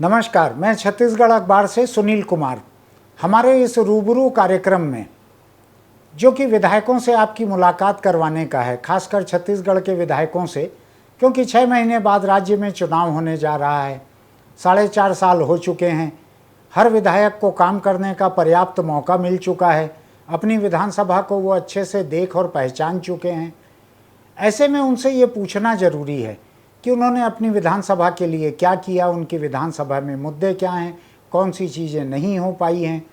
नमस्कार, मैं छत्तीसगढ़ अखबार से सुनील कुमार। हमारे इस रूबरू कार्यक्रम में जो कि विधायकों से आपकी मुलाकात करवाने का है, खासकर छत्तीसगढ़ के विधायकों से, क्योंकि 6 महीने बाद राज्य में चुनाव होने जा रहा है। 4.5 साल हो चुके हैं। हर विधायक को काम करने का पर्याप्त मौका मिल चुका है। अपनी विधानसभा को वो अच्छे से देख और पहचान चुके हैं। ऐसे में उनसे ये पूछना ज़रूरी है कि उन्होंने अपनी विधानसभा के लिए क्या किया, उनकी विधानसभा में मुद्दे क्या हैं, कौन सी चीज़ें नहीं हो पाई हैं।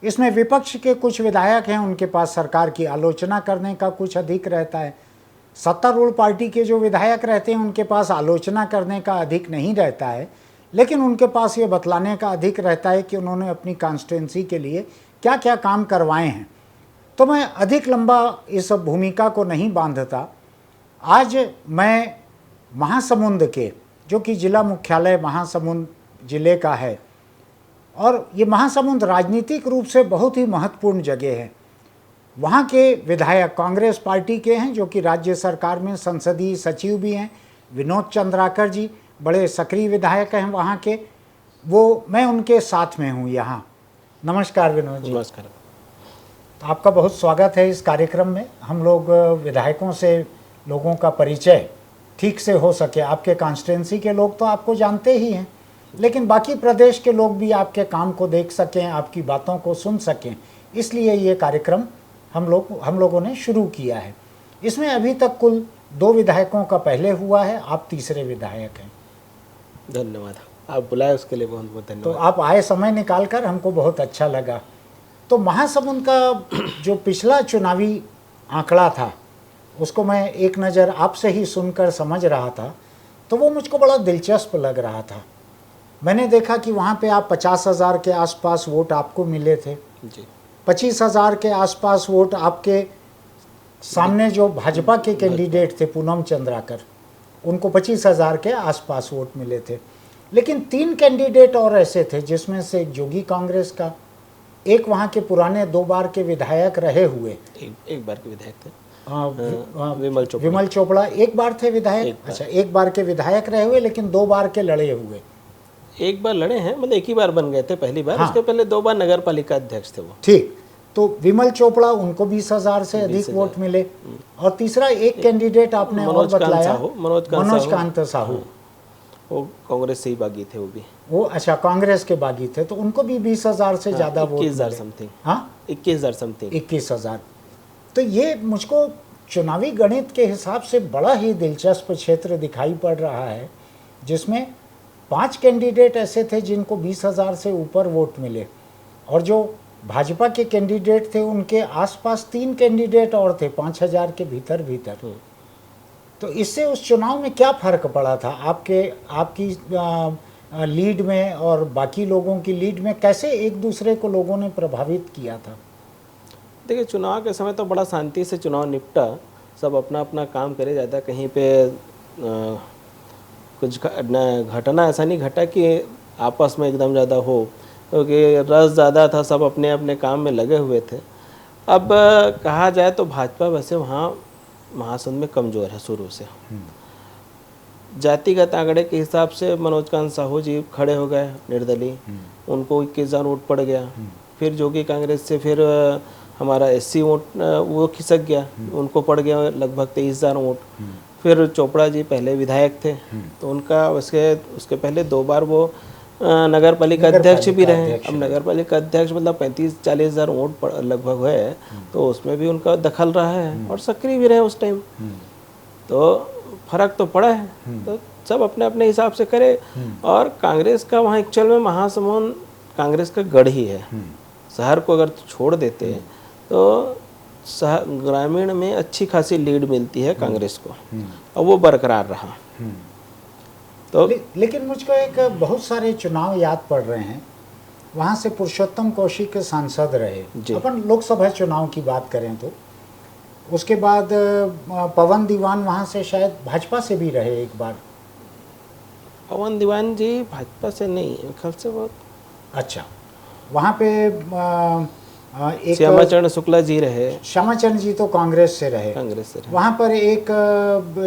इसमें विपक्ष के कुछ विधायक हैं, उनके पास सरकार की आलोचना करने का कुछ अधिक रहता है। सत्तारूढ़ पार्टी के जो विधायक रहते हैं उनके पास आलोचना करने का अधिक नहीं रहता है, लेकिन उनके पास ये बतलाने का अधिक रहता है कि उन्होंने अपनी कॉन्स्टिट्यूंसी के लिए क्या क्या काम करवाए हैं। तो मैं अधिक लंबा इस भूमिका को नहीं बांधता। आज मैं महासमुंद के, जो कि जिला मुख्यालय महासमुंद जिले का है, और ये महासमुंद राजनीतिक रूप से बहुत ही महत्वपूर्ण जगह है। वहाँ के विधायक कांग्रेस पार्टी के हैं, जो कि राज्य सरकार में संसदीय सचिव भी हैं। विनोद चंद्राकर जी बड़े सक्रिय विधायक हैं वहाँ के। वो मैं उनके साथ में हूँ यहाँ। नमस्कार विनोद जी। नमस्कार। तो आपका बहुत स्वागत है इस कार्यक्रम में। हम लोग विधायकों से लोगों का परिचय ठीक से हो सके। आपके कॉन्स्टिट्यूंसी के लोग तो आपको जानते ही हैं, लेकिन बाकी प्रदेश के लोग भी आपके काम को देख सकें, आपकी बातों को सुन सकें, इसलिए ये कार्यक्रम हम लोगों ने शुरू किया है। इसमें अभी तक कुल 2 विधायकों का पहले हुआ है। आप तीसरे विधायक हैं। धन्यवाद, आप बुलाए उसके लिए बहुत बहुत धन्यवाद। तो आप आए समय निकाल कर, हमको बहुत अच्छा लगा। तो महासमुंद का जो पिछला चुनावी आंकड़ा था, उसको मैं एक नज़र आपसे ही सुनकर समझ रहा था, तो वो मुझको बड़ा दिलचस्प लग रहा था। मैंने देखा कि वहाँ पे आप 50,000 के आसपास वोट आपको मिले थे जी। 25,000 के आसपास वोट आपके सामने जो भाजपा के कैंडिडेट थे पूनम चंद्राकर, उनको 25,000 के आसपास वोट मिले थे। लेकिन 3 कैंडिडेट और ऐसे थे, जिसमें से एक जोगी कांग्रेस का, एक वहाँ के पुराने 2 बार के विधायक रहे हुए, एक बार के विधायक थे विमल चोपड़ा एक बार थे विधायक। अच्छा, एक बार के विधायक रहे हुए, लेकिन 2 बार के लड़े हुए। एक बार लड़े हैं, मतलब एक ही बार बन गए थे पहली बार। हाँ। उसके पहले 2 बार नगर पालिका अध्यक्ष थे वो। ठीक। तो विमल चोपड़ा, उनको 20,000 से अधिक वोट मिले। और तीसरा एक कैंडिडेट आपने और बतलाया, मनोज कांत साहू, वो कांग्रेस से ही बागी थे। वो अच्छा कांग्रेस के बागी थे, तो उनको भी 20,000 से ज़्यादा वोट 21,000 समथिंग। हाँ, 21,000 समथिंग। 21,000। तो ये मुझको चुनावी गणित के हिसाब से बड़ा ही दिलचस्प क्षेत्र दिखाई पड़ रहा है, जिसमें 5 कैंडिडेट ऐसे थे जिनको 20,000 से ऊपर वोट मिले, और जो भाजपा के कैंडिडेट थे उनके आसपास 3 कैंडिडेट और थे 5,000 के भीतर। तो इससे उस चुनाव में क्या फ़र्क पड़ा था आपकी लीड में और बाकी लोगों की लीड में? कैसे एक दूसरे को लोगों ने प्रभावित किया था? देखिए, चुनाव के समय तो बड़ा शांति से चुनाव निपटा। सब अपना अपना काम करे जाता। कहीं पे कुछ घटना ऐसा नहीं घटा कि आपस में एकदम ज़्यादा हो, क्योंकि रस ज़्यादा था, सब अपने अपने काम में लगे हुए थे। अब कहा जाए तो भाजपा वैसे वहाँ महासमुंद में कमज़ोर है शुरू से। जातिगत आंकड़े के हिसाब से मनोज कांत साहू जी खड़े हो गए निर्दलीय, उनको 21,000 वोट पड़ गया। फिर जोगी कांग्रेस से फिर हमारा SC वोट वो खिसक गया, उनको पड़ गया लगभग 23,000 वोट। फिर चोपड़ा जी पहले विधायक थे, तो उनका उसके पहले 2 बार वो नगर पालिका अध्यक्ष भी रहे। अब नगर पालिका अध्यक्ष मतलब 35-40,000 वोट लगभग है, तो उसमें भी उनका दखल रहा है और सक्रिय भी रहे उस टाइम। तो फर्क तो पड़ा है। तो सब अपने अपने हिसाब से करे। और कांग्रेस का वहाँ एक्चुअल में महासमुंद कांग्रेस का गढ़ ही है। शहर को अगर छोड़ देते तो ग्रामीण में अच्छी खासी लीड मिलती है कांग्रेस को, और वो बरकरार रहा। तो लेकिन मुझको एक बहुत सारे चुनाव याद पड़ रहे हैं। वहाँ से पुरुषोत्तम कौशिक सांसद रहे। अपन लोकसभा चुनाव की बात करें तो उसके बाद पवन दीवान वहाँ से शायद भाजपा से भी रहे एक बार। पवन दीवान जी भाजपा से नहीं, ख्याल से बहुत। अच्छा, वहाँ पे एक श्यामाचरण शुक्ला जी रहे। श्यामाचरण जी तो कांग्रेस से रहे। कांग्रेस से रहे। वहाँ पर एक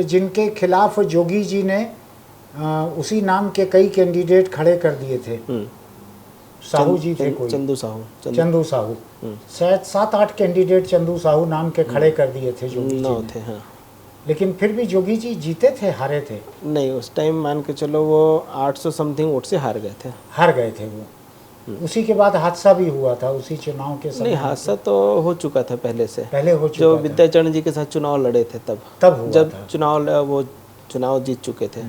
जिनके खिलाफ जोगी जी ने उसी नाम के कई कैंडिडेट खड़े कर दिए थे। साहू जी थे कोई, चंदू साहू, चंदू साहू, शायद 7-8 कैंडिडेट चंदू साहू नाम के खड़े कर दिए थे जोगी जी 9 ने। थे। हाँ, लेकिन फिर भी जोगी जी जीते थे, हारे थे? नहीं, उस टाइम मान के चलो वो 800 समथिंग वोट से हार गए थे। हार गए थे वो। उसी के बाद हादसा भी हुआ था उसी चुनाव के समय। नहीं, हादसा तो हो चुका था पहले से, पहले हो चुका जो था। विद्याचरण जी के साथ चुनाव लड़े थे तब हुआ जब था। वो चुनाव जीत चुके थे।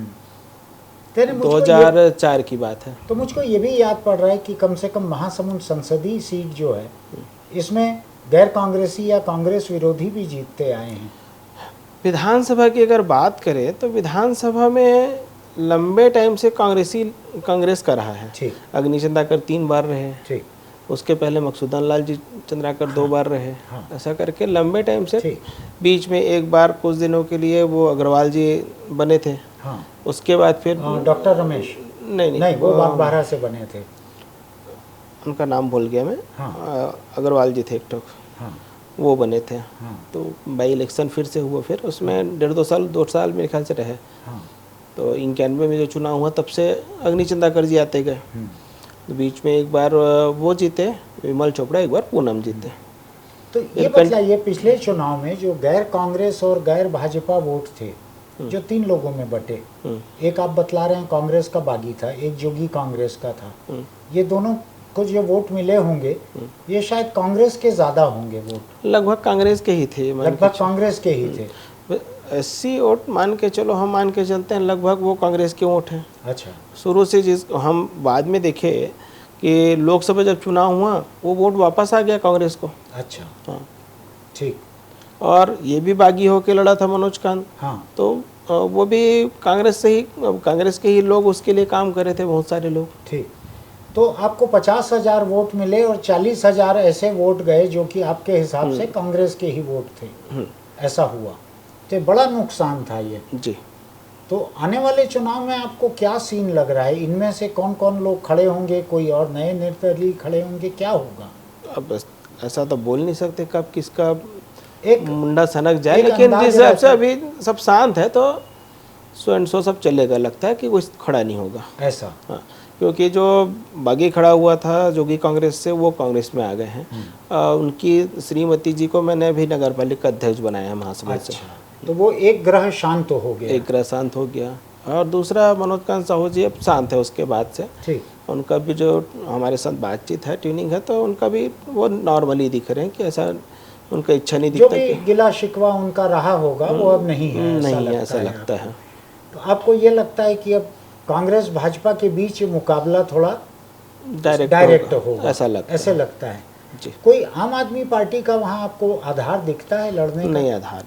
तेरे मुझको 2004 की बात है। तो मुझको ये भी याद पड़ रहा है कि कम से कम महासमुंद संसदीय सीट जो है, इसमें गैर कांग्रेसी या कांग्रेस विरोधी भी जीतते आए हैं। विधानसभा की अगर बात करें तो विधानसभा में लंबे टाइम से कांग्रेस का रहा है। ठीक। अग्नि चंद्राकर 3 बार रहे, ठीक। उसके पहले मकसूदन लाल जी चंद्राकर 2 बार रहे। हाँ। ऐसा करके लंबे टाइम से। ठीक। बीच में एक बार कुछ दिनों के लिए वो अग्रवाल जी बने थे। हाँ। उसके बाद फिर डॉक्टर रमेश, नहीं वो बागबाहरा से बने थे। उनका नाम भूल गया मैं। हाँ। अग्रवाल जी थे एक ठोक, हाँ। वो बने थे। हाँ। तो बाई इलेक्शन फिर से हुआ, फिर उसमें 1.5-2 साल मेरे ख्याल से रहे। हाँ। तो 91 में जो चुनाव हुआ तब से अग्नि चंद्राकर जी आते गए। तो बीच में एक बार वो जीते विमल चोपड़ा, एक बार पूनम जीते। तो ये बताइए, पिछले चुनाव में जो गैर कांग्रेस और गैर भाजपा वोट थे जो 3 लोगों में बटे, एक आप बतला रहे हैं कांग्रेस का बागी था, एक जोगी कांग्रेस का था, ये दोनों को जो वोट मिले होंगे ये शायद कांग्रेस के ज्यादा होंगे वोट। लगभग कांग्रेस के ही थे। लगभग कांग्रेस के ही थे। 80 वोट मान के चलो, हम मान के चलते हैं लगभग वो कांग्रेस के वोट हैं। अच्छा। शुरू से जिस हम बाद में देखे कि लोकसभा जब चुनाव हुआ वो वोट वापस आ गया कांग्रेस को। अच्छा। हाँ, ठीक। और ये भी बागी होके लड़ा था मनोज कांत। हाँ। तो वो भी कांग्रेस से ही, कांग्रेस के ही लोग उसके लिए काम कर रहे थे, बहुत सारे लोग। ठीक। तो आपको 50,000 वोट मिले और 40,000 ऐसे वोट गए जो कि आपके हिसाब से कांग्रेस के ही वोट थे, ऐसा हुआ। तो बड़ा नुकसान था ये जी। तो आने वाले चुनाव में आपको क्या सीन लग रहा है? इनमें से कौन कौन लोग खड़े होंगे? कोई और नए निर्दलीय खड़े होंगे? क्या होगा? अब ऐसा तो बोल नहीं सकते कब किसका एक मुंडा सनक जाए, लेकिन जिस हिसाब से अभी सब शांत है तो सो एंड सो सब चलेगा। लगता है कि वो खड़ा नहीं होगा ऐसा। हाँ, क्योंकि जो बागी खड़ा हुआ था जोगी कांग्रेस से, वो कांग्रेस में आ गए हैं। उनकी श्रीमती जी को मैंने अभी नगर पालिका अध्यक्ष बनाया है महासमुंद से। तो वो एक ग्रह शांत हो गया। एक ग्रह शांत हो गया। और दूसरा मनोज कांत साहू जी अब शांत है उसके बाद से। ठीक। उनका भी जो हमारे साथ बातचीत है, ट्यूनिंग है, तो उनका भी वो नॉर्मली दिख रहे हैं कि ऐसा उनका इच्छा नहीं जो दिखता भी गिला शिकवा उनका रहा होगा वो अब नहीं है, नहीं है, ऐसा लगता है। तो आपको ये लगता है कि अब कांग्रेस भाजपा के बीच मुकाबला थोड़ा डायरेक्ट होगा, ऐसा लगता ऐसे लगता है जी। कोई आम आदमी पार्टी का वहाँ आपको आधार दिखता है लड़ने का? नहीं, आधार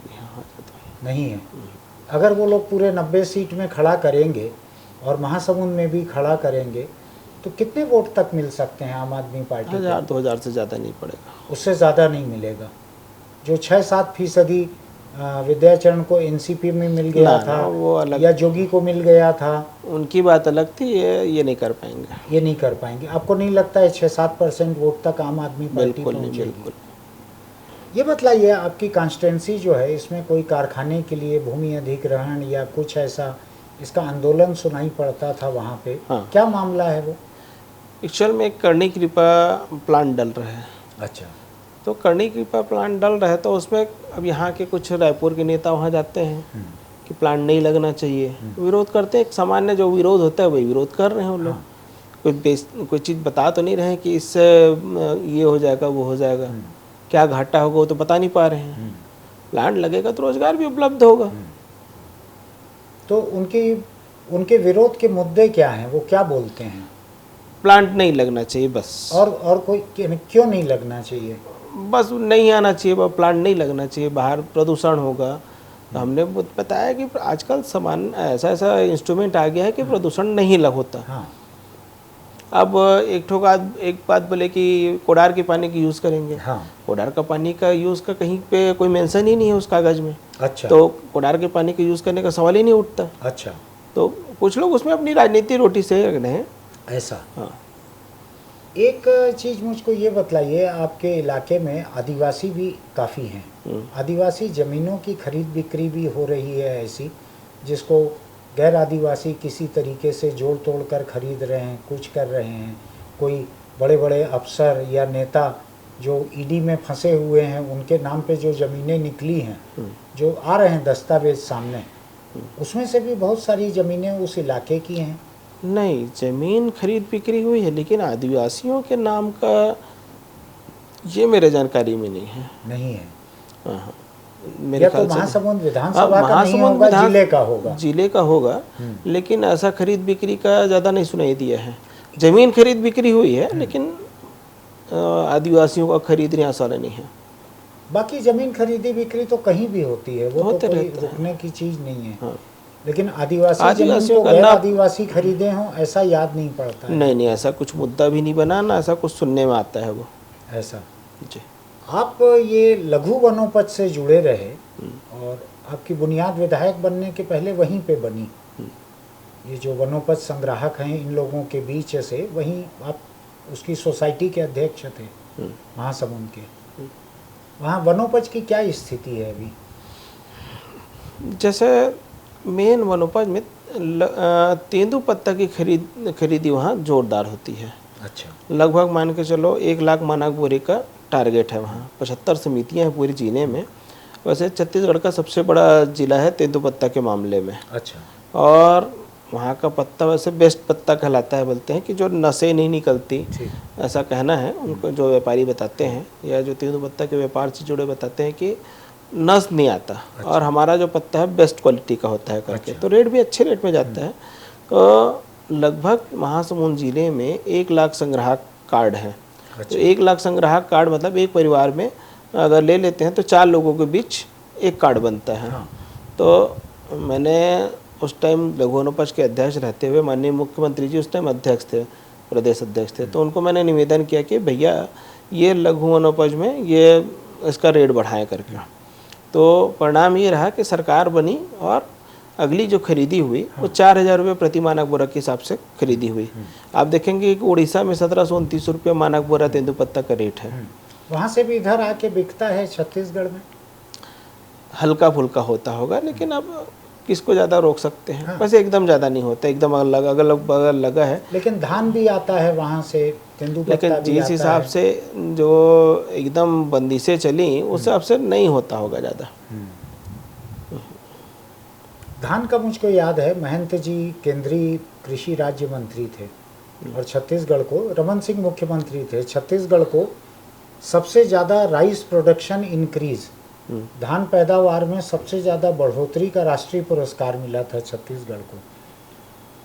नहीं है। अगर वो लोग पूरे 90 सीट में खड़ा करेंगे और महासमुंद में भी खड़ा करेंगे तो कितने वोट तक मिल सकते हैं आम आदमी पार्टी? 1000-2000 से ज़्यादा नहीं पड़ेगा, उससे ज़्यादा नहीं मिलेगा। जो 6-7% विद्याचरण को एनसीपी में मिल गया था, वो अलग, या जोगी को मिल गया था, उनकी बात अलग थी। ये नहीं कर पाएंगे। ये नहीं कर पाएंगे। आपको नहीं लगता है 6-7% वोट तक आम आदमी पार्टी बिल्कुल नहीं, पहुंचेगी? बिल्कुल। ये बताइए, आपकी कॉन्स्टिट्यूंसी जो है इसमें कोई कारखाने के लिए भूमि अधिग्रहण या कुछ ऐसा इसका आंदोलन सुनाई पड़ता था वहाँ पे? हाँ। क्या मामला है वो? एक्चुअल में कर्णी कृपा प्लांट डल रहा है। अच्छा। तो कर्णी कृपा प्लांट डल रहा है तो उसमें अब यहाँ के कुछ रायपुर के नेता वहाँ जाते हैं कि प्लांट नहीं लगना चाहिए, विरोध करते हैं। एक सामान्य जो विरोध होता है वही विरोध कर रहे हैं वो लोग। कोई चीज़ बता तो नहीं रहे हैं कि इससे ये हो जाएगा वो हो जाएगा, क्या घाटा होगा वो तो बता नहीं पा रहे हैं। प्लांट लगेगा तो रोजगार भी उपलब्ध होगा। तो उनके विरोध के मुद्दे क्या हैं? वो क्या बोलते हैं? प्लांट नहीं लगना चाहिए बस। और कोई क्यों नहीं लगना चाहिए? बस नहीं आना चाहिए, प्लांट नहीं लगना चाहिए, बाहर प्रदूषण होगा। तो हमने बताया कि आजकल सामान ऐसा इंस्ट्रूमेंट आ गया है कि प्रदूषण नहीं होता। हाँ। अब एक बात बोले कि कोडार के पानी की यूज़ करेंगे। हाँ। कोडार का पानी का यूज़ का कहीं पे कोई मेंशन ही नहीं है उस कागज़ में। अच्छा। तो कोडार के पानी के यूज़ करने का सवाल ही नहीं उठता। अच्छा। तो कुछ लोग उसमें अपनी राजनीति रोटी से रख रहे हैं। ऐसा। हाँ। एक चीज़ मुझको ये बतलाइए, आपके इलाके में आदिवासी भी काफ़ी हैं। आदिवासी ज़मीनों की खरीद बिक्री भी हो रही है ऐसी जिसको गैर आदिवासी किसी तरीके से जोड़ तोड़ कर खरीद रहे हैं, कुछ कर रहे हैं, कोई बड़े बड़े अफसर या नेता जो ईडी में फंसे हुए हैं उनके नाम पे जो ज़मीनें निकली हैं, जो आ रहे हैं दस्तावेज सामने, उसमें से भी बहुत सारी ज़मीनें उस इलाके की हैं। नहीं, ज़मीन खरीद बिक्री हुई है, लेकिन आदिवासियों के नाम का ये मेरे जानकारी में नहीं है। नहीं है। हाँ, या तो महासमुंद विधानसभा का नहीं होगा, जिले का होगा। जिले का होगा, लेकिन ऐसा खरीद बिक्री का ज़्यादा नहीं सुनाई दिया है। ज़मीन खरीद बिक्री हुई है, लेकिन आदिवासियों का खरीदने आसान नहीं है। बाकी ज़मीन खरीदी बिक्री तो कहीं भी होती है, वो तो कोई रहता है। रुकने की चीज़ नहीं है। हाँ। लेकिन आदिवासी ज़मीन को गैर आदिवासी खरीदे हों, ऐसा याद नहीं पड़ता है। नहीं, ऐसा कुछ मुद्दा भी नहीं बना, ना ऐसा कुछ सुनने में आता है वो। ऐसा जी। आप ये लघु वनोपज से जुड़े रहे और आपकी बुनियाद विधायक बनने के पहले वहीं पे बनी। ये जो वनोपज संग्राहक हैं इन लोगों के बीच से, वहीं आप उसकी सोसाइटी के अध्यक्ष थे महासमुंद के। वहाँ वनोपज की क्या स्थिति है अभी? जैसे मेन वनोपज में तेंदुपत्ता की खरीदी वहाँ जोरदार होती है। अच्छा। लगभग मान के चलो 1 लाख मानक बोरे का टारगेट है वहाँ। 75 समितियाँ हैं पूरे जिले में। वैसे छत्तीसगढ़ का सबसे बड़ा जिला है तेंदुपत्ता के मामले में। अच्छा। और वहाँ का पत्ता वैसे बेस्ट पत्ता कहलाता है, बोलते हैं कि जो नसें नहीं निकलती, ऐसा कहना है उनको, जो व्यापारी बताते हैं या जो तेंदुपत्ता के व्यापार से जुड़े बताते हैं कि नस नहीं आता। अच्छा। और हमारा जो पत्ता है बेस्ट क्वालिटी का होता है करके। अच्छा। तो रेट भी अच्छे रेट में जाता है। तो लगभग महासमुंद जिले में 1 लाख संग्राहक कार्ड हैं। अच्छा। तो 1 लाख संग्राहक कार्ड मतलब एक परिवार में अगर ले लेते हैं तो 4 लोगों के बीच एक कार्ड बनता है। हाँ। तो मैंने उस टाइम लघु वनोपज के अध्यक्ष रहते हुए, माननीय मुख्यमंत्री जी उस टाइम अध्यक्ष थे, प्रदेश अध्यक्ष थे, तो उनको मैंने निवेदन किया कि भैया ये लघु वनोपज में ये इसका रेट बढ़ाएं करके। तो परिणाम ये रहा कि सरकार बनी और अगली जो खरीदी हुई वो 4,000 रुपये प्रति मानक बोरा के हिसाब से खरीदी हुई। आप देखेंगे कि उड़ीसा में 1729 रुपये मानक बोरा तेंदुपत्ता का रेट है। वहाँ से भी इधर आके बिकता है छत्तीसगढ़ में? हल्का फुल्का होता होगा, लेकिन अब किसको ज़्यादा रोक सकते हैं। वैसे एकदम ज़्यादा नहीं होता, एकदम अगल बगल लगा है। लेकिन धान भी आता है वहाँ से, तेंदुपत्ता लेकिन भी जिस हिसाब से जो एकदम बंदिशें चली उस हिसाब से नहीं होता होगा ज़्यादा। धान का मुझको याद है, महंत जी केंद्रीय कृषि राज्य मंत्री थे और छत्तीसगढ़ को, रमन सिंह मुख्यमंत्री थे, छत्तीसगढ़ को सबसे ज़्यादा राइस प्रोडक्शन इंक्रीज, धान पैदावार में सबसे ज़्यादा बढ़ोतरी का राष्ट्रीय पुरस्कार मिला था छत्तीसगढ़ को।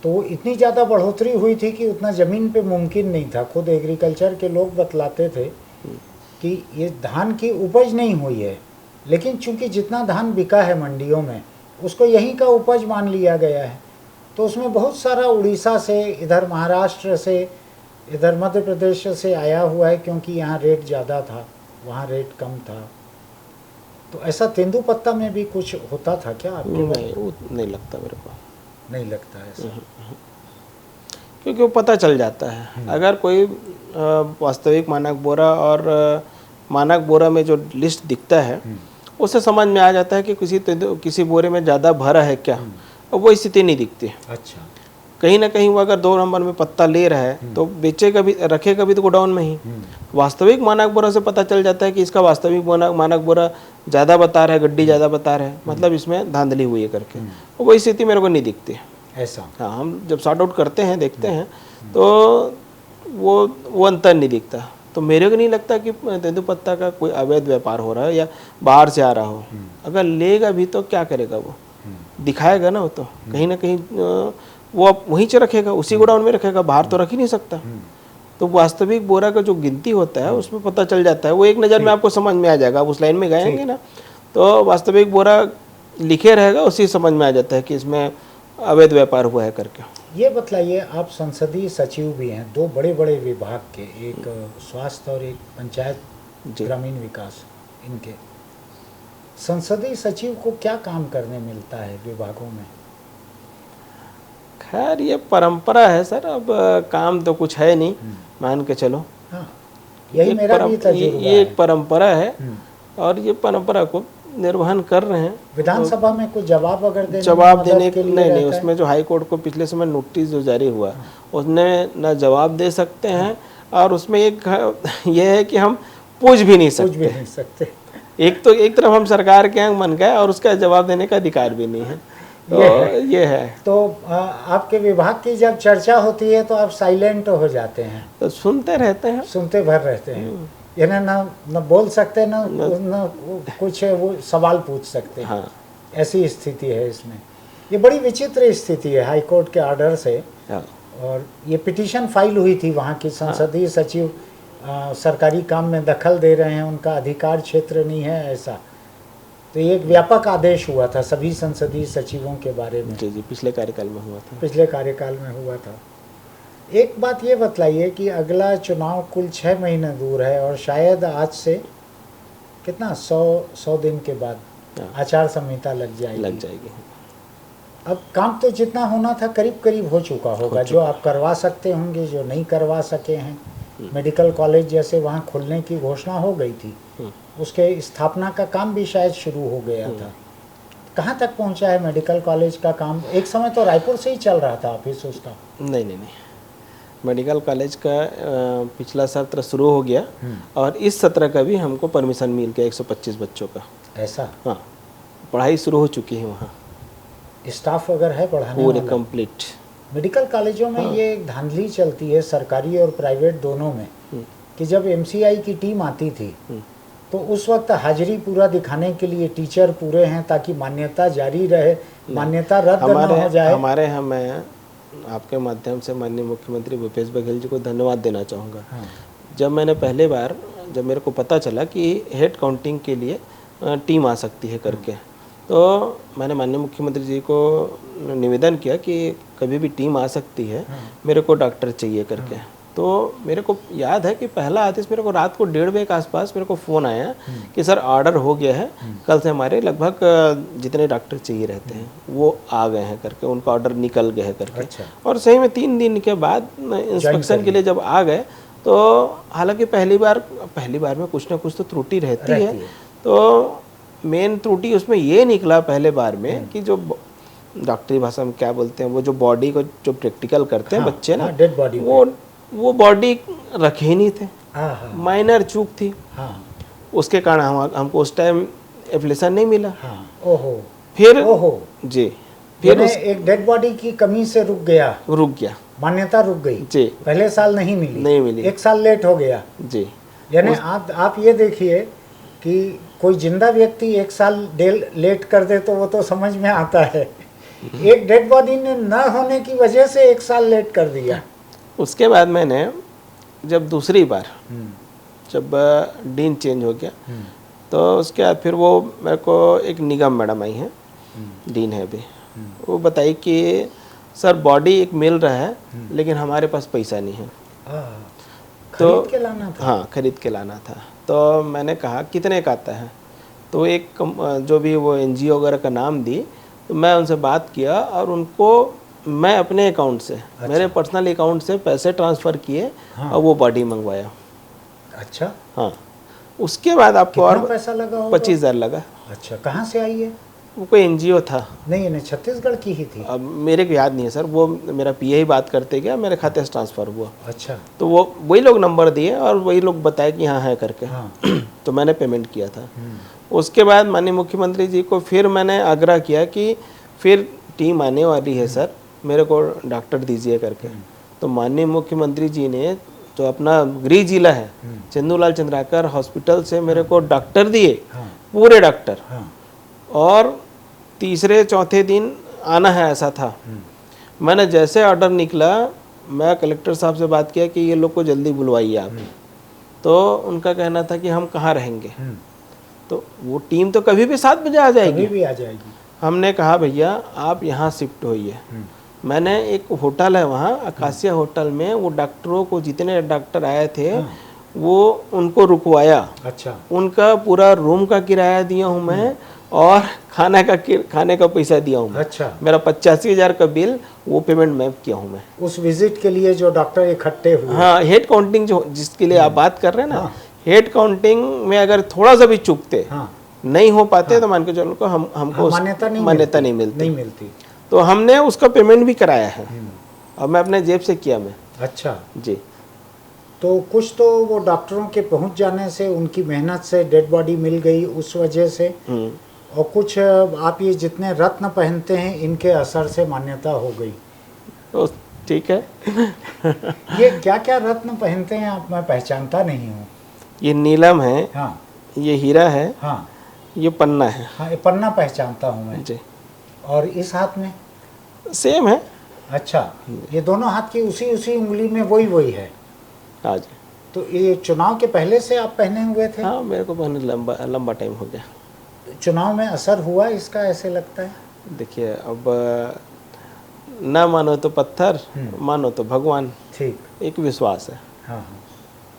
तो इतनी ज़्यादा बढ़ोतरी हुई थी कि उतना ज़मीन पे मुमकिन नहीं था। खुद एग्रीकल्चर के लोग बतलाते थे कि ये धान की उपज नहीं हुई है, लेकिन चूंकि जितना धान बिका है मंडियों में उसको यहीं का उपज मान लिया गया है। तो उसमें बहुत सारा उड़ीसा से, इधर महाराष्ट्र से, इधर मध्य प्रदेश से आया हुआ है, क्योंकि यहाँ रेट ज़्यादा था, वहाँ रेट कम था। तो ऐसा तेंदुपत्ता में भी कुछ होता था क्या आपके? नहीं लगता मेरे को, नहीं लगता है ऐसा, क्योंकि वो पता चल जाता है। अगर कोई वास्तविक मानक बोरा और मानक बोरा में जो लिस्ट दिखता है उससे समझ में आ जाता है कि किसी बोरे में ज़्यादा भरा है क्या, और वो स्थिति नहीं दिखती। अच्छा। कहीं ना कहीं वो अगर 2 नंबर में पत्ता ले रहा है तो बेचेगा भी, रखेगा भी तो गोडाउन में ही। वास्तविक मानक बोरा से पता चल जाता है कि इसका वास्तविक मानक बोरा ज़्यादा बता रहा है, गड्डी ज़्यादा बता रहा है, मतलब इसमें धांधली हुई है करके। वो स्थिति मेरे को नहीं दिखती ऐसा। हाँ, हम जब सॉर्ट आउट करते हैं, देखते हैं, तो वो अंतर नहीं दिखता। तो मेरे को नहीं लगता कि तेंदुपत्ता का कोई अवैध व्यापार हो रहा है या बाहर से आ रहा हो। अगर लेगा भी तो क्या करेगा, वो दिखाएगा ना, वो तो कहीं ना कहीं वो वहीं से रखेगा, उसी गोडाउन में रखेगा, बाहर तो रख ही नहीं सकता। तो वास्तविक बोरा का जो गिनती होता है उसमें पता चल जाता है, वो एक नज़र में आपको समझ में आ जाएगा। आप उस लाइन में गएंगे ना तो वास्तविक बोरा लिखे रहेगा, उसी समझ में आ जाता है कि इसमें अवैध व्यापार हुआ है करके। ये बतलाइए, आप संसदीय सचिव भी हैं 2 बड़े बड़े विभाग के, एक स्वास्थ्य और एक पंचायत ग्रामीण विकास, इनके संसदीय सचिव को क्या काम करने मिलता है विभागों में? खैर ये परंपरा है सर, अब काम तो कुछ है नहीं, मान के चलो। हाँ, यही मेरा भी तजुर्बा है। ये एक परंपरा है और ये परंपरा को निर्वहन कर रहे हैं। विधानसभा में कुछ जवाब अगर देने जवाब में देने मदद के लिए नहीं, रहता है? उसमें जो हाई कोर्ट को पिछले समय नोटिस जो जारी हुआ उसने न जवाब दे सकते हैं, और उसमें एक ये है कि हम पूछ भी नहीं कुछ भी सकते। नहीं सकते। एक तरफ हम सरकार के अंग बन गए और उसका जवाब देने का अधिकार भी नहीं है, तो ये है। तो आपके विभाग की जब चर्चा होती है तो आप साइलेंट हो जाते हैं, तो सुनते रहते हैं। सुनते भर रहते हैं, यानी न बोल सकते न कुछ वो सवाल पूछ सकते। हाँ, ऐसी स्थिति है इसमें। ये बड़ी विचित्र स्थिति है हाई कोर्ट के ऑर्डर से। हाँ, और ये पिटीशन फाइल हुई थी वहाँ की संसदीय सचिव सरकारी काम में दखल दे रहे हैं, उनका अधिकार क्षेत्र नहीं है ऐसा। तो ये एक व्यापक आदेश हुआ था सभी संसदीय सचिवों के बारे में, जी जी, पिछले कार्यकाल में हुआ था। पिछले कार्यकाल में हुआ था। एक बात ये बतलाइए कि अगला चुनाव कुल 6 महीने दूर है और शायद आज से कितना 100 दिन के बाद हाँ। आचार संहिता लग लग जाएगी। जाएगी। अब काम तो जितना होना था करीब करीब हो चुका होगा, जो आप करवा सकते होंगे, जो नहीं करवा सके हैं। मेडिकल कॉलेज जैसे वहाँ खुलने की घोषणा हो गई थी, उसके स्थापना का काम भी शायद शुरू हो गया था। कहाँ तक पहुँचा है मेडिकल कॉलेज का काम? एक समय तो रायपुर से ही चल रहा था ऑफिस उसका। नहीं, मेडिकल कॉलेज का पिछला सत्र शुरू हो गया और इस सत्र का भी हमको परमिशन मिल गया 125 बच्चों का। ऐसा? हाँ, पढ़ाई शुरू हो चुकी है वहाँ, स्टाफ अगर है पढ़ाने पूरे वाला? कंप्लीट। मेडिकल कॉलेजों में ये एक धांधली चलती है सरकारी और प्राइवेट दोनों में, कि जब MCI की टीम आती थी तो उस वक्त हाजिरी पूरा दिखाने के लिए टीचर पूरे हैं ताकि मान्यता जारी रहे, मान्यता रद्द न हो जाए। हमारे यहाँ मैं आपके माध्यम से माननीय मुख्यमंत्री भूपेश बघेल जी को धन्यवाद देना चाहूँगा। जब मैंने पहले बार, जब मेरे को पता चला कि हेड काउंटिंग के लिए टीम आ सकती है करके, तो मैंने माननीय मुख्यमंत्री जी को निवेदन किया कि कभी भी टीम आ सकती है, मेरे को डॉक्टर चाहिए करके। तो मेरे को याद है कि पहला आदेश मेरे को रात को 1:30 बजे के आसपास मेरे को फ़ोन आया कि सर ऑर्डर हो गया है, कल से हमारे लगभग जितने डॉक्टर चाहिए रहते हैं वो आ गए हैं करके, उनका ऑर्डर निकल गया है करके। अच्छा। और सही में 3 दिन के बाद इंस्पेक्शन के लिए जब आ गए, तो हालांकि पहली बार में कुछ ना कुछ तो त्रुटि रहती है। तो मेन त्रुटि उसमें ये निकला पहले बार में कि जो डॉक्टरी भाषा में क्या बोलते हैं, वो जो बॉडी को जो प्रैक्टिकल करते हैं बच्चे ना, डेड बॉडी, वो बॉडी रखे ही नहीं थे, माइनर चूक थी। उसके कारण हमको उस टाइम एप्लीकेशन नहीं मिला। ओहो। फिर जी, फिर एक डेड बॉडी की कमी से रुक गया, मान्यता रुक गई जी। पहले साल नहीं मिली, 1 साल लेट हो गया जी। यानी आप ये देखिए कि कोई जिंदा व्यक्ति 1 साल लेट कर दे तो वो तो समझ में आता है, एक डेड बॉडी ने न होने की वजह से 1 साल लेट कर दिया। उसके बाद मैंने जब दूसरी बार जब डीन चेंज हो गया, तो उसके बाद फिर वो मेरे को एक निगम मैडम आई हैं, डीन है अभी, वो बताई कि सर बॉडी एक मिल रहा है लेकिन हमारे पास पैसा नहीं है। तो खरीद के लाना था? हाँ, खरीद के लाना था। तो मैंने कहा कितने का आता है, तो एक जो भी वो NGO वगैरह का नाम दी, तो मैं उनसे बात किया और उनको मैं अपने अकाउंट से, मेरे पर्सनल अकाउंट से पैसे ट्रांसफ़र किए और वो बॉडी मंगवाया। अच्छा। हाँ, उसके बाद आपको और पैसा लगा? 25,000 लगा। अच्छा, कहाँ से आई है? वो कोई NGO था। नहीं, छत्तीसगढ़ की ही थी। अब मेरे को याद नहीं है सर, वो मेरा PA ही बात करते गया, मेरे खाते से ट्रांसफ़र हुआ। अच्छा। तो वो वही लोग नंबर दिए और वही लोग बताए कि हाँ है करके। तो मैंने पेमेंट किया था। उसके बाद माननीय मुख्यमंत्री जी को फिर मैंने आग्रह किया कि फिर टीम आने वाली है सर, मेरे को डॉक्टर दीजिए करके। तो माननीय मुख्यमंत्री जी ने जो अपना गृह जिला है चंदूलाल चंद्राकर हॉस्पिटल से मेरे को डॉक्टर दिए, पूरे डॉक्टर। और तीसरे चौथे दिन आना है ऐसा था। मैंने जैसे ऑर्डर निकला, मैं कलेक्टर साहब से बात किया कि ये लोग को जल्दी बुलवाइए आप। तो उनका कहना था कि हम कहाँ रहेंगे, तो वो टीम तो कभी भी 7 बजे आ जाएगी, कभी भी आ जाएगी। हमने कहा भैया आप यहाँ शिफ्ट होइए। मैंने एक होटल है वहाँ आकाशिया होटल में, वो डॉक्टरों को जितने डॉक्टर आए थे वो उनको रुकवाया। अच्छा। उनका पूरा रूम का किराया दिया हूँ मैं और खाने का पैसा दिया हूँ मैं। अच्छा। मेरा 85,000 का बिल वो पेमेंट मैं किया हूँ मैं उस विजिट के लिए जो डॉक्टर इकट्ठे हुए। हाँ, हेड काउंटिंग जो जिसके लिए आप बात कर रहे हैं ना, हेड काउंटिंग में अगर थोड़ा सा भी चूकते नहीं हो पाते तो मान के चलो को हमको मान्यता नहीं मिलती। नहीं मिलती। तो हमने उसका पेमेंट भी कराया है और मैं अपने जेब से किया मैं। अच्छा जी। तो कुछ तो वो डॉक्टरों के पहुंच जाने से, उनकी मेहनत से डेड बॉडी मिल गई उस वजह से, और कुछ आप ये जितने रत्न पहनते हैं इनके असर से मान्यता हो गई। तो ठीक है। ये क्या क्या रत्न पहनते हैं आप? मैं पहचानता नहीं हूँ। ये नीलम है, हाँ ये हीरा है, हाँ ये पन्ना है। हाँ, ये पन्ना पहचानता हूँ मैं। जी। और इस हाथ में? सेम है। अच्छा, ये दोनों हाथ की उसी उंगली में वही है। हाँ जी। तो ये चुनाव के पहले से आप पहने हुए थे? हाँ, मेरे को पहले लंबा टाइम हो गया। चुनाव में असर हुआ इसका, ऐसे लगता है? देखिए, अब ना मानो तो पत्थर, मानो तो भगवान। ठीक। एक विश्वास है। हाँ हाँ,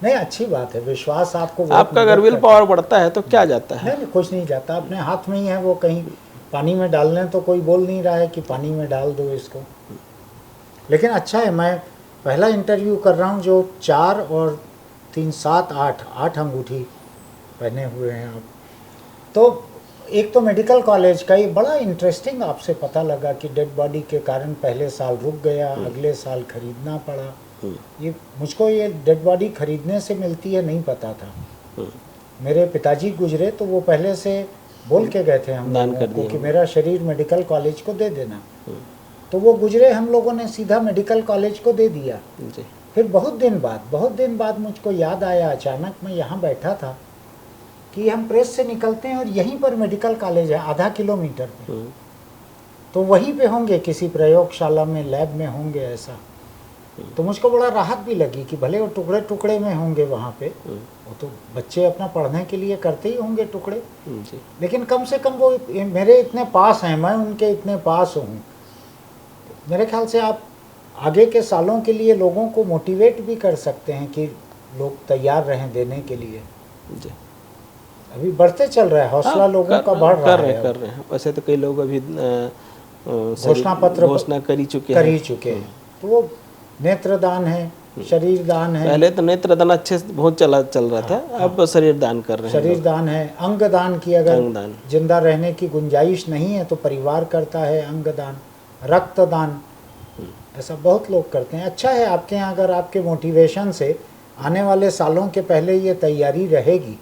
नहीं अच्छी बात है, विश्वास आपको बहुत आपका अगर मदद विल करता पावर बढ़ता है तो क्या जाता है। नहीं, कुछ नहीं जाता, अपने हाथ में ही है वो। कहीं पानी में डालने तो कोई बोल नहीं रहा है कि पानी में डाल दो इसको। लेकिन अच्छा है, मैं पहला इंटरव्यू कर रहा हूँ जो 4 और 3 7 8 अंगूठी पहने हुए हैं आप। तो एक तो मेडिकल कॉलेज का ये बड़ा इंटरेस्टिंग आपसे पता लगा कि डेड बॉडी के कारण पहले साल रुक गया, अगले साल खरीदना पड़ा। ये मुझको ये डेड बॉडी खरीदने से मिलती है नहीं पता था। मेरे पिताजी गुजरे तो वो पहले से बोल के गए थे हम लोगों को कि मेरा शरीर मेडिकल कॉलेज को दे देना। तो वो गुजरे, हम लोगों ने सीधा मेडिकल कॉलेज को दे दिया। फिर बहुत दिन बाद मुझको याद आया अचानक, मैं यहाँ बैठा था कि हम प्रेस से निकलते हैं और यहीं पर मेडिकल कॉलेज है आधा किलोमीटर पे। तो वहीं पे होंगे, किसी प्रयोगशाला में, लैब में होंगे ऐसा। तो मुझको बड़ा राहत भी लगी कि भले वो टुकड़े टुकड़े में होंगे वहाँ पे, वो तो बच्चे अपना पढ़ने के लिए करते ही होंगे टुकड़े, लेकिन कम से कम वो मेरे इतने पास हैं, मैं उनके इतने पास हूँ। मेरे ख्याल से आप आगे के सालों के लिए लोगों को मोटिवेट भी कर सकते हैं कि लोग तैयार रहें देने के लिए। जी। अभी बढ़ते चल रहा है हौसला, लोगों का बढ़ रहा है। कर रहे हैं। वैसे तो कई लोग अभी घोषणा कर ही चुके हैं। तो वो नेत्रदान है, शरीर दान है। पहले तो नेत्रदान अच्छे से बहुत चल रहा था। अब शरीर दान कर रहे हैं। शरीर दान है, अंग दान की अगर जिंदा रहने की गुंजाइश नहीं है तो परिवार करता है अंग दान, रक्तदान, ऐसा बहुत लोग करते हैं। अच्छा है आपके यहाँ, अगर आपके मोटिवेशन से आने वाले सालों के पहले ये तैयारी रहेगी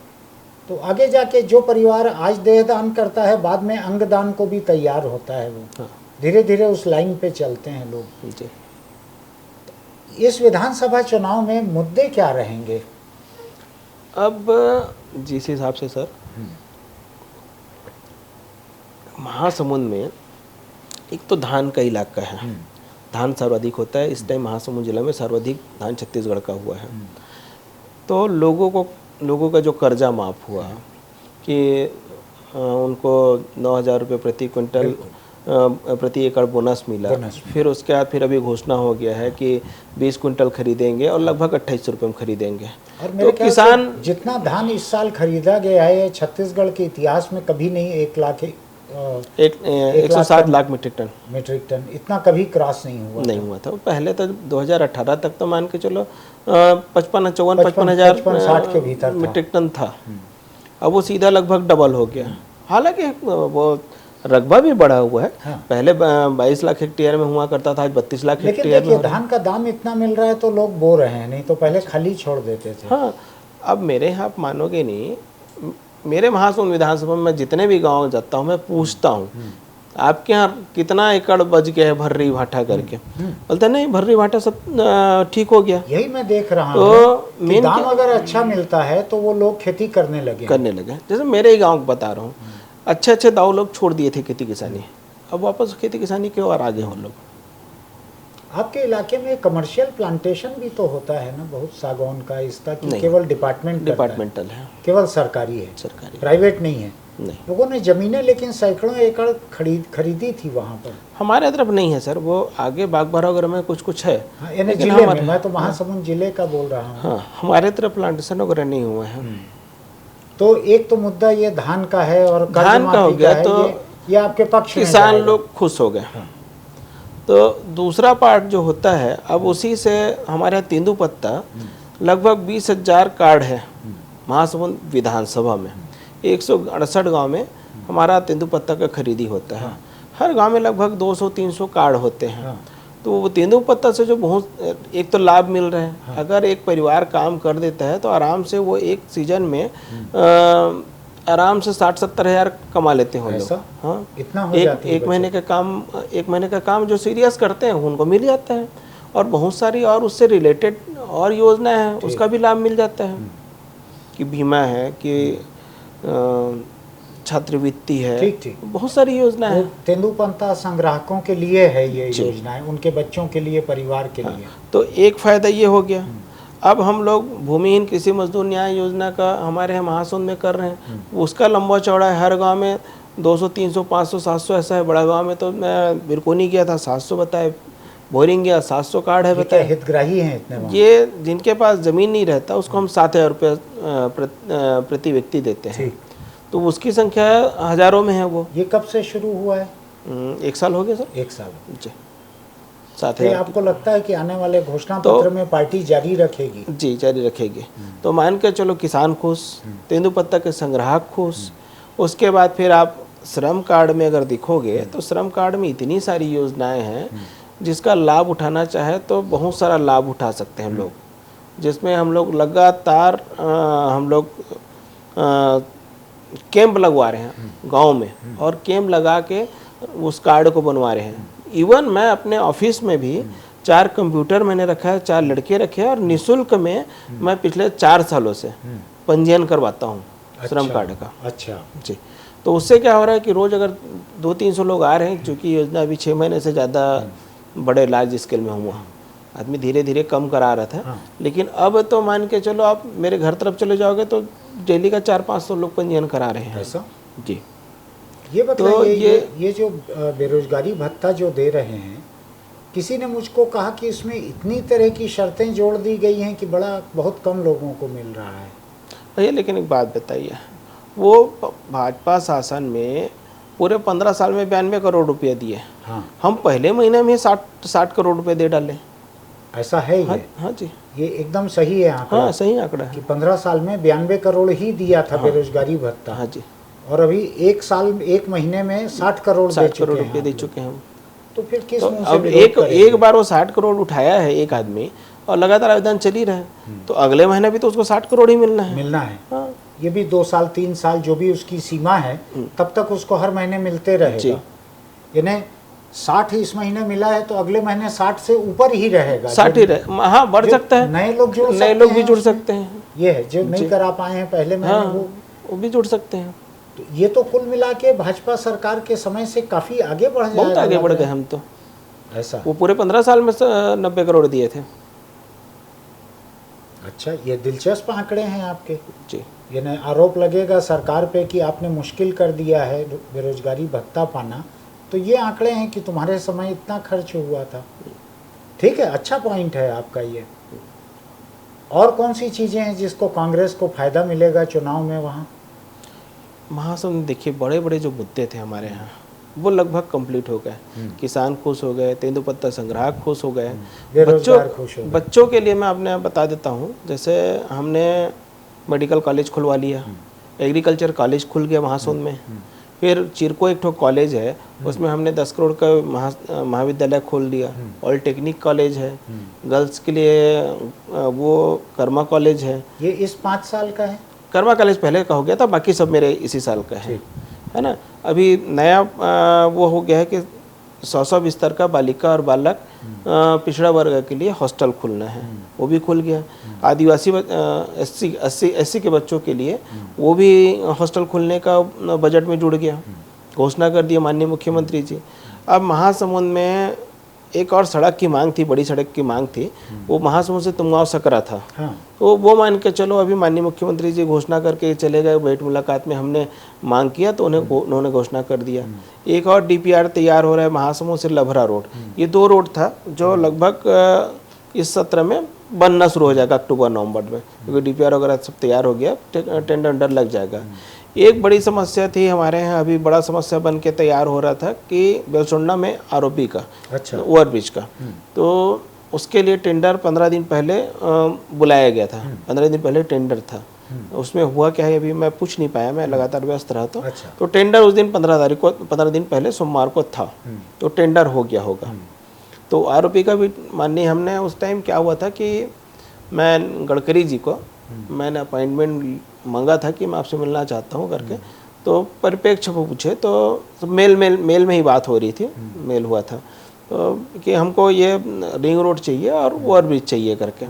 तो आगे जाके जो परिवार आज देहदान करता है बाद में अंगदान को भी तैयार होता है। वो धीरे धीरे उस लाइन पे चलते हैं लोग। जी। इस विधानसभा चुनाव में मुद्दे क्या रहेंगे? अब जिस हिसाब से सर, महासमुंद में एक तो धान का इलाका है, धान सर्वाधिक होता है। इस टाइम महासमुंद जिला में सर्वाधिक धान छत्तीसगढ़ का हुआ है। तो लोगों का जो कर्जा माफ़ हुआ कि उनको 9,000 रुपये प्रति क्विंटल प्रति एकड़ बोनस मिला। फिर उसके बाद फिर अभी घोषणा हो गया है कि 20 क्विंटल खरीदेंगे और लगभग 28 रुपये में खरीदेंगे। और मेरे तो किसान जितना धान इस साल खरीदा गया है छत्तीसगढ़ के इतिहास में कभी नहीं 160 लाख मीट्रिक टन इतना कभी क्रॉस नहीं हुआ था। पहले तो 2018 तक तो मान के चलो 55 हज़ार के भीतर मीट्रिक टन था। अब वो सीधा लगभग डबल हो गया। हालांकि वो रकबा भी बढ़ा हुआ है। हाँ। पहले 22 लाख हेक्टेयर में हुआ करता था, आज 32 लाख हेक्टेयर में। धान का दाम इतना मिल रहा है तो लोग बो रहे हैं, नहीं तो पहले खाली छोड़ देते थे। हाँ, अब मेरे यहाँ आप मानोगे नहीं, मेरे महासमुंद विधानसभा में जितने भी गांव जाता हूँ मैं पूछता हूँ आपके यहाँ कितना एकड़ बच गया है भर्री भाटा करके। बोलते नहीं, भर्री भाटा सब ठीक हो गया। यही मैं देख रहा हूँ तो दाम अगर अच्छा मिलता है तो वो लोग खेती करने लगे। जैसे मेरे ही गाँव बता रहा हूँ, अच्छे दाव लोग छोड़ दिए थे खेती किसानी, अब वापस खेती किसानी के और आगे हो लोग। आपके इलाके में कमर्शियल प्लांटेशन भी तो होता है ना बहुत, सागौन का, इसका कि केवल डिपार्टमेंटल है, केवल सरकारी है, प्राइवेट नहीं है। नहीं, लोगों ने जमीनें लेकिन सैकड़ों एकड़ खरीदी थी वहाँ पर। हमारे तरफ नहीं है सर, वो आगे बागबारा वगैरह में कुछ है। यानी जिले में, मैं तो महासमुंद जिले का बोल रहा हूँ। हाँ, हमारे तरफ प्लांटेशन वगैरह नहीं हुआ है। तो एक तो मुद्दा ये धान का है और धान का हो गया तो ये आपके पक्ष में किसान लोग खुश हो गए। तो दूसरा पार्ट जो होता है, अब उसी से हमारे यहाँ तेंदुपत्ता लगभग 20,000 कार्ड है महासमुंद विधानसभा में। 168 गांव में हमारा तेंदुपत्ता का खरीदी होता है। हर गांव में लगभग 200-300 कार्ड होते हैं। तो वो तेंदुपत्ता से जो बहुत एक तो लाभ मिल रहा है। अगर एक परिवार काम कर देता है तो आराम से वो एक सीजन में आराम से 60-70 हज़ार कमा लेते हैं लोग। हाँ, इतना हो जाती है एक महीने का काम जो सीरियस करते हैं उनको मिल जाता है। और बहुत सारी और उससे रिलेटेड और योजना है, उसका भी लाभ मिल जाता है कि बीमा है, कि छात्रवृत्ति है। ठीक। बहुत सारी योजना है। तेंदुपत्ता संग्राहकों के लिए है ये योजनाएं, उनके बच्चों के लिए, परिवार के लिए। तो एक फायदा ये हो गया। अब हम लोग भूमिहीन कृषि मजदूर न्याय योजना का हमारे यहाँ महासुंद में कर रहे हैं। उसका लंबा चौड़ा है, हर गांव में 200, 300, 500, 700 ऐसा है। बड़ा गांव में तो मैं बिरकोनी गया था, 700 बताए। बोरिंग गया, 700 कार्ड है बताए। हितग्राही हैं इतने वहाँ? ये जिनके पास जमीन नहीं रहता उसको हम 7,000 रुपये प्रति व्यक्ति देते हैं। तो उसकी संख्या हजारों में है। वो ये कब से शुरू हुआ है? 1 साल हो गया सर। 1 साल जी। 7,000। आपको लगता है कि आने वाले घोषणा पत्र में पार्टी जारी रखेगी? जी, जारी रखेगी। तो मान के चलो किसान खुश, तेंदुपत्ता के संग्राहक खुश। उसके बाद फिर आप श्रम कार्ड में अगर देखोगे तो श्रम कार्ड में इतनी सारी योजनाएं हैं जिसका लाभ उठाना चाहे तो बहुत सारा लाभ उठा सकते हैं हम लोग। जिसमें हम लोग लगातार हम लोग कैंप लगवा रहे हैं गांव में, और कैंप लगा के उस कार्ड को बनवा रहे हैं। इवन मैं अपने ऑफिस में भी 4 कंप्यूटर मैंने रखा है, 4 लड़के रखे हैं, और निःशुल्क में मैं पिछले 4 सालों से पंजीयन करवाता हूँ श्रम कार्ड का। अच्छा जी। तो उससे क्या हो रहा है कि रोज़ अगर 200-300 लोग आ रहे हैं, क्योंकि योजना अभी 6 महीने से ज़्यादा बड़े लार्ज स्केल में हुआ, आदमी धीरे धीरे कम करा रहा था। लेकिन अब तो मान के चलो आप मेरे घर तरफ चले जाओगे तो डेली का 400-500 लोग पंजीयन करा रहे हैं। ऐसा? जी। ये बताइए, ये जो बेरोजगारी भत्ता जो दे रहे हैं, किसी ने मुझको कहा कि इसमें इतनी तरह की शर्तें जोड़ दी गई हैं कि बहुत कम लोगों को मिल रहा है। भैया लेकिन एक बात बताइए, वो भाजपा शासन में पूरे 15 साल में 92 करोड़ रुपये दिए। हाँ। हम पहले महीने में 60 करोड़ रुपये दे डाले। ऐसा है ये? हाँ जी, ये एकदम सही है आंकड़ा? हाँ सही आंकड़ा है कि 15 साल में 92 करोड़ ही दिया था बेरोजगारी भत्ता। हाँ जी। और अभी 1 महीने में 60 करोड़ रुपये दे चुके हैं हम। तो फिर किस तो मुंह से अब विरोध करेंगे? एक बार वो 60 करोड़ उठाया है एक आदमी, और लगातार आवेदन चल ही रहा है, तो अगले महीने भी तो उसको 60 करोड़ ही मिलना है। हाँ। ये भी 2 साल 3 साल जो भी उसकी सीमा है तब तक उसको हर महीने मिलते रहेगा। यानी 60 इस महीने मिला है तो अगले महीने 60 से ऊपर ही रहेगा। 60 ही हाँ, बढ़ सकता है। नए लोग भी जुड़ सकते हैं। ये है जो नहीं करा पाए हैं पहले महीने, वो भी जुड़ सकते हैं। तो ये तो कुल मिला के भाजपा सरकार के समय से काफी आगे बढ़ जाएगा। बहुत आगे बढ़ गए हम तो। ऐसा? वो पूरे 15 साल में 90 करोड़ दिए थे। अच्छा, ये दिलचस्प आंकड़े हैं आपके। जी। यानी आरोप लगेगा सरकार पे कि आपने मुश्किल कर दिया है बेरोजगारी भत्ता पाना, तो ये आंकड़े हैं कि तुम्हारे समय इतना खर्च हुआ था। ठीक है, अच्छा पॉइंट है आपका ये। और कौन सी चीज़ें हैं जिसको कांग्रेस को फायदा मिलेगा चुनाव में वहाँ? महासंघ देखिए, बड़े बड़े जो मुद्दे थे हमारे यहाँ वो लगभग कंप्लीट हो गए। किसान खुश हो गए, तेंदुपत्ता संग्राहक खुश हो गए, बेरोजगार खुश हो गए। बच्चों के लिए मैं आपने बता देता हूँ, जैसे हमने मेडिकल कॉलेज खुलवा लिया, एग्रीकल्चर कॉलेज खुल गया महासोंद में। फिर चिरको एक ठो कॉलेज है, उसमें हमने 10 करोड़ का महाविद्यालय खोल दिया। पॉलिटेक्निक कॉलेज है, गर्ल्स के लिए वो कर्मा कॉलेज है। ये इस 5 साल का है? कर्मा कॉलेज पहले का हो गया था, बाकी सब मेरे इसी साल का है ना। अभी नया वो हो गया है कि 100 बिस्तर का बालिका और बालक पिछड़ा वर्ग के लिए हॉस्टल खुलना है, वो भी खुल गया। आदिवासी एससी के बच्चों के लिए वो भी हॉस्टल खुलने का बजट में जुड़ गया, घोषणा कर दिया माननीय मुख्यमंत्री जी। अब महासमुंद में एक और सड़क की मांग थी, बड़ी सड़क की मांग थी, वो महासमुंद से तुमगांव सकरा था। तो वो मान के चलो, अभी माननीय मुख्यमंत्री जी घोषणा करके चले गए। भेंट मुलाकात में हमने मांग किया तो उन्होंने घोषणा कर दिया। एक और डीपीआर तैयार हो रहा है महासमुंद से लभरा रोड। ये 2 रोड था जो लगभग इस सत्र में बनना शुरू हो जाएगा अक्टूबर नवंबर में, क्योंकि डीपीआर वगैरह सब तैयार हो गया, टेंडर लग जाएगा। एक बड़ी समस्या थी हमारे यहाँ, अभी बड़ा समस्या बन के तैयार हो रहा था कि बेलसोंडा में आरओबी का, अच्छा, ओवरब्रिज का, तो उसके लिए टेंडर 15 दिन पहले बुलाया गया था। 15 दिन पहले टेंडर था। उसमें हुआ क्या है अभी मैं पूछ नहीं पाया, मैं लगातार व्यस्त रहा तो अच्छा। तो टेंडर उस दिन 15 तारीख को, 15 दिन पहले सोमवार को था, तो टेंडर हो गया होगा। तो आरोपी का भी माननीय, हमने उस टाइम क्या हुआ था कि मैं गडकरी जी को मैंने अपॉइंटमेंट मांगा था कि मैं आपसे मिलना चाहता हूँ करके, तो परिप्रेक्ष्य पूछे तो मेल में ही बात हो रही थी, मेल हुआ था तो कि हमको ये रिंग रोड चाहिए और ओवरब्रिज चाहिए करके।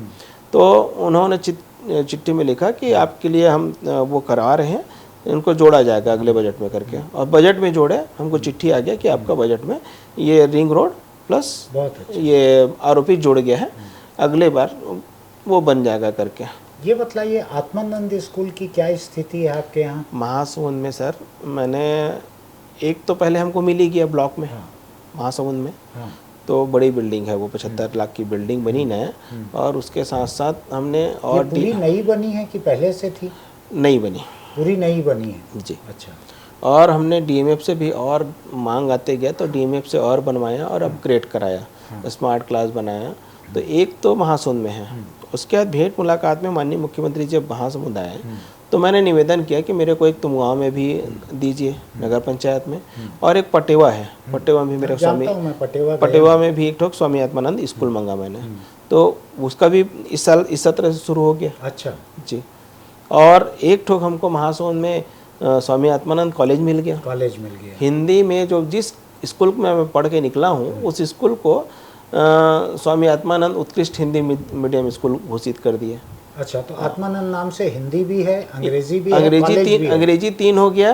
तो उन्होंने चिट्ठी में लिखा कि आपके लिए हम वो करा रहे हैं, इनको जोड़ा जाएगा अगले बजट में करके, और बजट में जोड़े, हमको चिट्ठी आ गया कि आपका बजट में ये रिंग रोड प्लस ये आरोपी जोड़ गया है, अगले बार वो बन जाएगा करके। ये बताइए आत्मानंद स्कूल की क्या स्थिति है आपके यहाँ? महासमुंद में सर, मैंने एक तो पहले हमको मिली गया ब्लॉक में, महासमुंद में, तो बड़ी बिल्डिंग है वो, 75 लाख की बिल्डिंग बनी नया, और उसके साथ साथ हमने और पूरी नई बनी है कि पहले से थी? नई बनी, पूरी नई बनी है जी। अच्छा। और हमने डीएमएफ से भी और मांग आते गया तो डीएमएफ से और बनवाया और अपग्रेड कराया, स्मार्ट क्लास बनाया। तो एक तो महासमुंद में है। उसके बाद भेंट मुलाकात में माननीय मुख्यमंत्री जब महासमुंद आए तो मैंने निवेदन किया कि मेरे को एक तुमगांव में भी दीजिए नगर पंचायत में, और एक पटेवा है, पटेवा में भी मेरे स्वामी, पटेवा में भी एक ठोक स्वामी आत्मानंद स्कूल मांगा मैंने, तो उसका भी इस साल इस सत्र से शुरू हो गया। अच्छा जी। और एक ठोक हमको महासमुंद में स्वामी आत्मानंद कॉलेज मिल गया, हिंदी में, जो जिस स्कूल में मैं पढ़ के निकला हूँ उस स्कूल को स्वामी आत्मानंद उत्कृष्ट हिंदी मीडियम स्कूल घोषित कर दिया। अच्छा, तो आत्मानंद नाम से हिंदी भी है, अंग्रेजी भी है, अंग्रेजी 3 हो गया,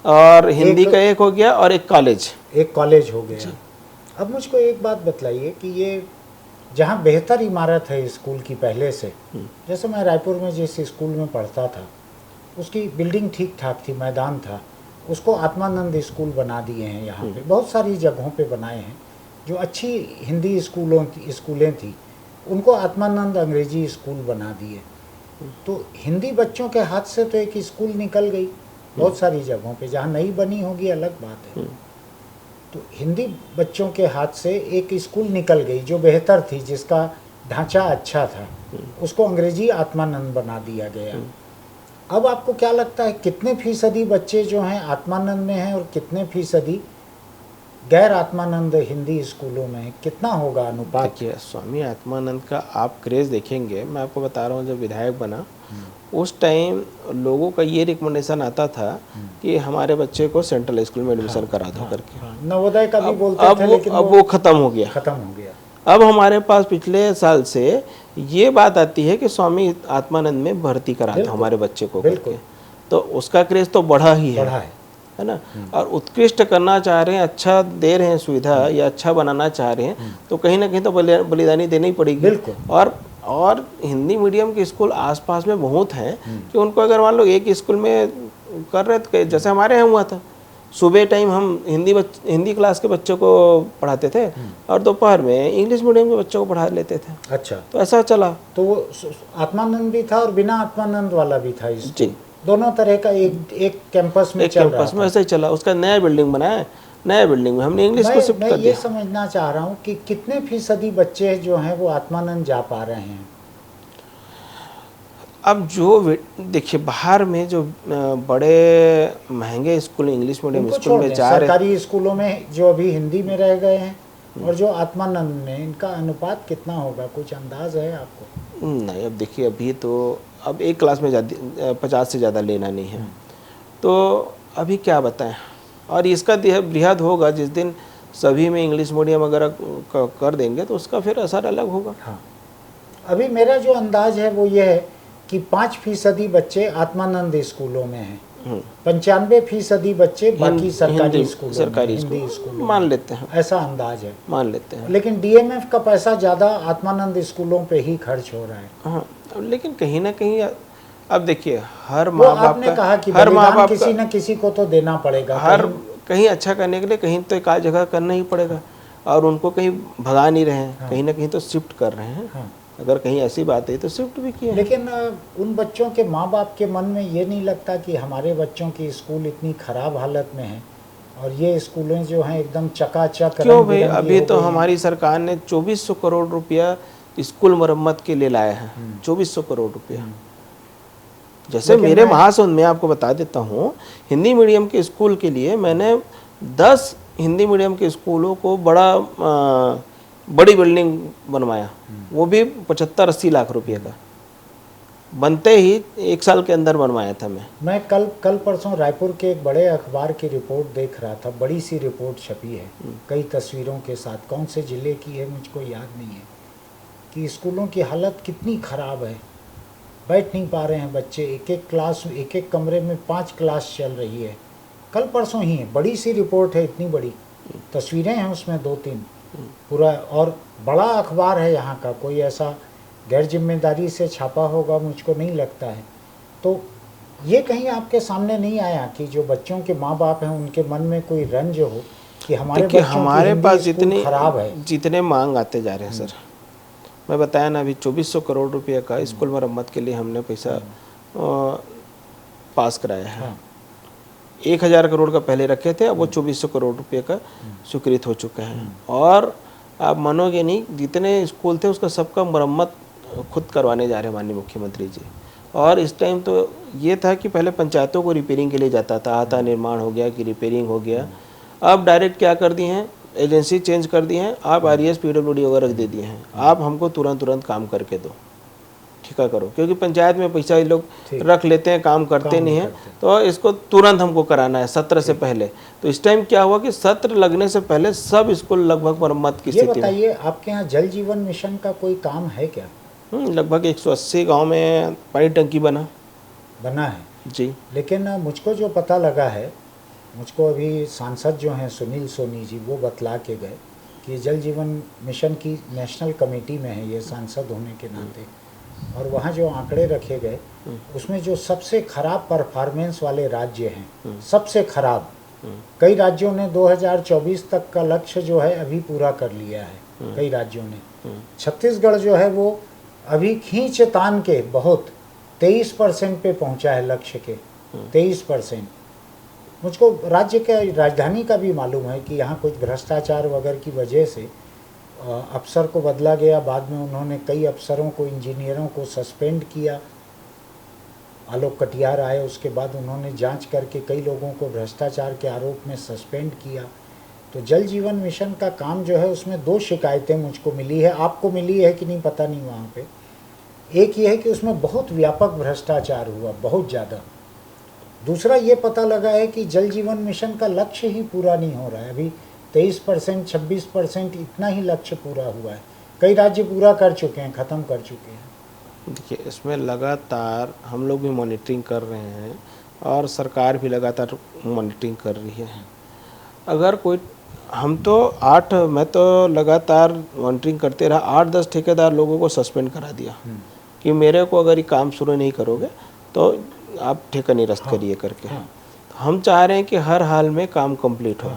और हिंदी का 1 हो गया, और एक कॉलेज हो गया। अब मुझको एक बात बतलाइए कि ये जहाँ बेहतर इमारत है स्कूल की पहले से, जैसे मैं रायपुर में जिस स्कूल में पढ़ता था उसकी बिल्डिंग ठीक ठाक थी, मैदान था, उसको आत्मानंद स्कूल बना दिए हैं। यहाँ पे बहुत सारी जगहों पे बनाए हैं। जो अच्छी हिंदी स्कूलें थी उनको आत्मानंद अंग्रेजी स्कूल बना दिए। तो हिंदी बच्चों के हाथ से तो एक स्कूल निकल गई बहुत सारी जगहों पे, जहाँ नई बनी होगी अलग बात है। तो हिंदी बच्चों के हाथ से एक स्कूल निकल गई जो बेहतर थी, जिसका ढांचा अच्छा था, उसको अंग्रेजी आत्मानंद बना दिया गया। अब आपको क्या लगता है कितने फीसदी बच्चे जो हैं आत्मानंद में हैं और कितने फीसदी गैर आत्मानंद हिंदी स्कूलों में, कितना होगा अनुपात? देखिए, स्वामी आत्मानंद का आप क्रेज़ देखेंगे, मैं आपको बता रहा हूँ, जब विधायक बना उस टाइम लोगों का ये रिकमेंडेशन आता था कि हमारे बच्चे को सेंट्रल स्कूल में एडमिशन करा दो करके। नवोदय का भी बोलते थे, लेकिन अब वो खत्म हो गया। अब हमारे पास पिछले साल से ये बात आती है कि स्वामी आत्मानंद में भर्ती करा दो हमारे बच्चे को करके। तो उसका क्रेज़ तो बढ़ा ही है ना। और उत्कृष्ट करना चाह रहे हैं, अच्छा दे रहे हैं सुविधा या अच्छा बनाना चाह रहे हैं, तो कहीं ना कहीं तो बलिदानी देनी पड़ेगी। और हिंदी मीडियम के स्कूल आसपास में बहुत हैं कि उनको अगर मान लो एक स्कूल में कर रहे तो, जैसे हमारे यहाँ हुआ था, सुबह टाइम हम हिंदी क्लास के बच्चों को पढ़ाते थे और दोपहर में इंग्लिश मीडियम के बच्चों को पढ़ा लेते थे। अच्छा, तो ऐसा चला। तो वो आत्मानंद भी था और बिना आत्मानंद वाला भी था जी, दोनों तरह का एक कैंपस में चल रहा था। ऐसे ही चला। उसका नया बिल्डिंग बनाया, नया बिल्डिंग में हमने इंग्लिश को शिफ्ट कर दिया। मैं ये समझना चाह रहा हूँ कि कितने फीसदी बच्चे जो हैं वो आत्मानंद जा पा रहे हैं? अब जो देखिए, बाहर में जो बड़े महंगे स्कूल इंग्लिश मीडियम स्कूल में जा रहे हैं, सरकारी स्कूलों में जो अभी हिंदी में रह गए हैं और जो आत्मानंद में, इनका अनुपात कितना होगा, कुछ अंदाज है आपको? नहीं, अब देखिए, अभी तो अब एक क्लास में 50 से ज़्यादा लेना नहीं है, तो अभी क्या बताएं। और इसका बृहद होगा जिस दिन सभी में इंग्लिश मीडियम अगर कर देंगे तो उसका फिर असर अलग होगा। हाँ, अभी मेरा जो अंदाज है वो ये है कि 5% बच्चे आत्मानंद स्कूलों में हैं, 95% बच्चे बाकी सरकारी स्कूलों मान लेते हैं, ऐसा अंदाज है, मान लेते हैं। लेकिन डीएमएफ का पैसा ज़्यादा आत्मानंद स्कूलों पे ही खर्च हो रहा है। हाँ, लेकिन कहीं ना कहीं अब देखिए, हर माँ बाप आपने कहा कि हर माँ बाप किसी न किसी को तो देना पड़ेगा, हर कहीं अच्छा करने के लिए कहीं तो एक आध जगह करना ही पड़ेगा, और उनको कहीं भगा नहीं रहे हैं, कहीं ना कहीं तो शिफ्ट कर रहे हैं। अगर कहीं ऐसी बात है तो शिफ्ट भी किया। लेकिन उन बच्चों के माँ बाप के मन में ये नहीं लगता कि हमारे बच्चों की स्कूल इतनी खराब हालत में है और ये स्कूलें जो हैं एकदम चकाचक? क्यों भाई, अभी तो हमारी सरकार ने 2400 करोड़ रुपया स्कूल मरम्मत के लिए लाया है। 2400 करोड़ रुपया जैसे मेरे महासमुंद में आपको बता देता हूँ, हिंदी मीडियम के स्कूल के लिए मैंने 10 हिंदी मीडियम के स्कूलों को बड़ी बिल्डिंग बनवाया, वो भी 75-80 लाख रुपए का, बनते ही 1 साल के अंदर बनवाया था मैं कल परसों रायपुर के एक बड़े अखबार की रिपोर्ट देख रहा था, बड़ी सी रिपोर्ट छपी है कई तस्वीरों के साथ, कौन से ज़िले की है मुझको याद नहीं है, कि स्कूलों की हालत कितनी ख़राब है, बैठ नहीं पा रहे हैं बच्चे, एक एक कमरे में 5 क्लास चल रही है। कल परसों ही है, बड़ी सी रिपोर्ट है, इतनी बड़ी तस्वीरें हैं उसमें 2-3 पूरा, और बड़ा अखबार है यहाँ का, कोई ऐसा गैर जिम्मेदारी से छापा होगा मुझको नहीं लगता है। तो ये कहीं आपके सामने नहीं आया कि जो बच्चों के माँ बाप हैं उनके मन में कोई रंज हो कि हमारे बच्चों हमारे पास जितने खराब है, जितने मांग आते जा रहे हैं सर, मैं बताया ना अभी 2400 करोड़ रुपए का स्कूल मरम्मत के लिए हमने पैसा पास कराया है। हाँ। 1000 करोड़ का पहले रखे थे, अब वो 2400 करोड़ रुपए का स्वीकृत हो चुका है। और आप मानोगे नहीं, जितने स्कूल थे उसका सबका मरम्मत खुद करवाने जा रहे हैं माननीय मुख्यमंत्री जी। और इस टाइम तो ये था कि पहले पंचायतों को रिपेयरिंग के लिए जाता था, आता निर्माण हो गया कि रिपेयरिंग हो गया, अब डायरेक्ट क्या कर दिए हैं, एजेंसी चेंज कर दी है, आप RES PWD वगैरह दे दिए हैं, आप हमको तुरंत काम करके दो, ठिका करो, क्योंकि पंचायत में पैसा ये लोग रख लेते हैं, काम करते नहीं हैं, तो इसको तुरंत हमको कराना है सत्र से पहले। तो इस टाइम क्या हुआ कि सत्र लगने से पहले सब स्कूल लगभग मरम्मत की स्थिति में। बताइए आपके यहाँ जल जीवन मिशन का कोई काम है क्या? लगभग 180 गाँव में पानी टंकी बना है जी। लेकिन मुझको जो पता लगा है, मुझको अभी सांसद जो हैं सुनील सोनी जी, वो बतला के गए कि जल जीवन मिशन की नेशनल कमेटी में है ये सांसद होने के नाते, और वहाँ जो आंकड़े रखे गए उसमें जो सबसे खराब परफॉर्मेंस वाले राज्य हैं, सबसे खराब, कई राज्यों ने 2024 तक का लक्ष्य जो है अभी पूरा कर लिया है, कई राज्यों ने। छत्तीसगढ़ जो है वो अभी खींच तान के बहुत 23% पे पहुंचा है लक्ष्य के, 23%। मुझको राज्य के राजधानी का भी मालूम है कि यहाँ कुछ भ्रष्टाचार वगैरह की वजह से अफसर को बदला गया, बाद में उन्होंने कई अफसरों को, इंजीनियरों को सस्पेंड किया, आलोक कटियार आए, उसके बाद उन्होंने जांच करके कई लोगों को भ्रष्टाचार के आरोप में सस्पेंड किया। तो जल जीवन मिशन का काम जो है उसमें 2 शिकायतें मुझको मिली है, आपको मिली है कि नहीं पता नहीं वहाँ पे। एक ये है कि उसमें बहुत व्यापक भ्रष्टाचार हुआ, बहुत ज़्यादा। दूसरा ये पता लगा है कि जल जीवन मिशन का लक्ष्य ही पूरा नहीं हो रहा है, अभी 23%, 26% इतना ही लक्ष्य पूरा हुआ है। कई राज्य पूरा कर चुके हैं, ख़त्म कर चुके हैं। देखिए, इसमें लगातार हम लोग भी मॉनिटरिंग कर रहे हैं और सरकार भी लगातार मॉनिटरिंग कर रही है। अगर कोई, मैं तो लगातार मॉनिटरिंग करते रहा, 8-10 ठेकेदार लोगों को सस्पेंड करा दिया कि मेरे को अगर ये काम शुरू नहीं करोगे तो आप ठेका निरस्त करिए करके। हम चाह रहे हैं कि हर हाल में काम कंप्लीट हो।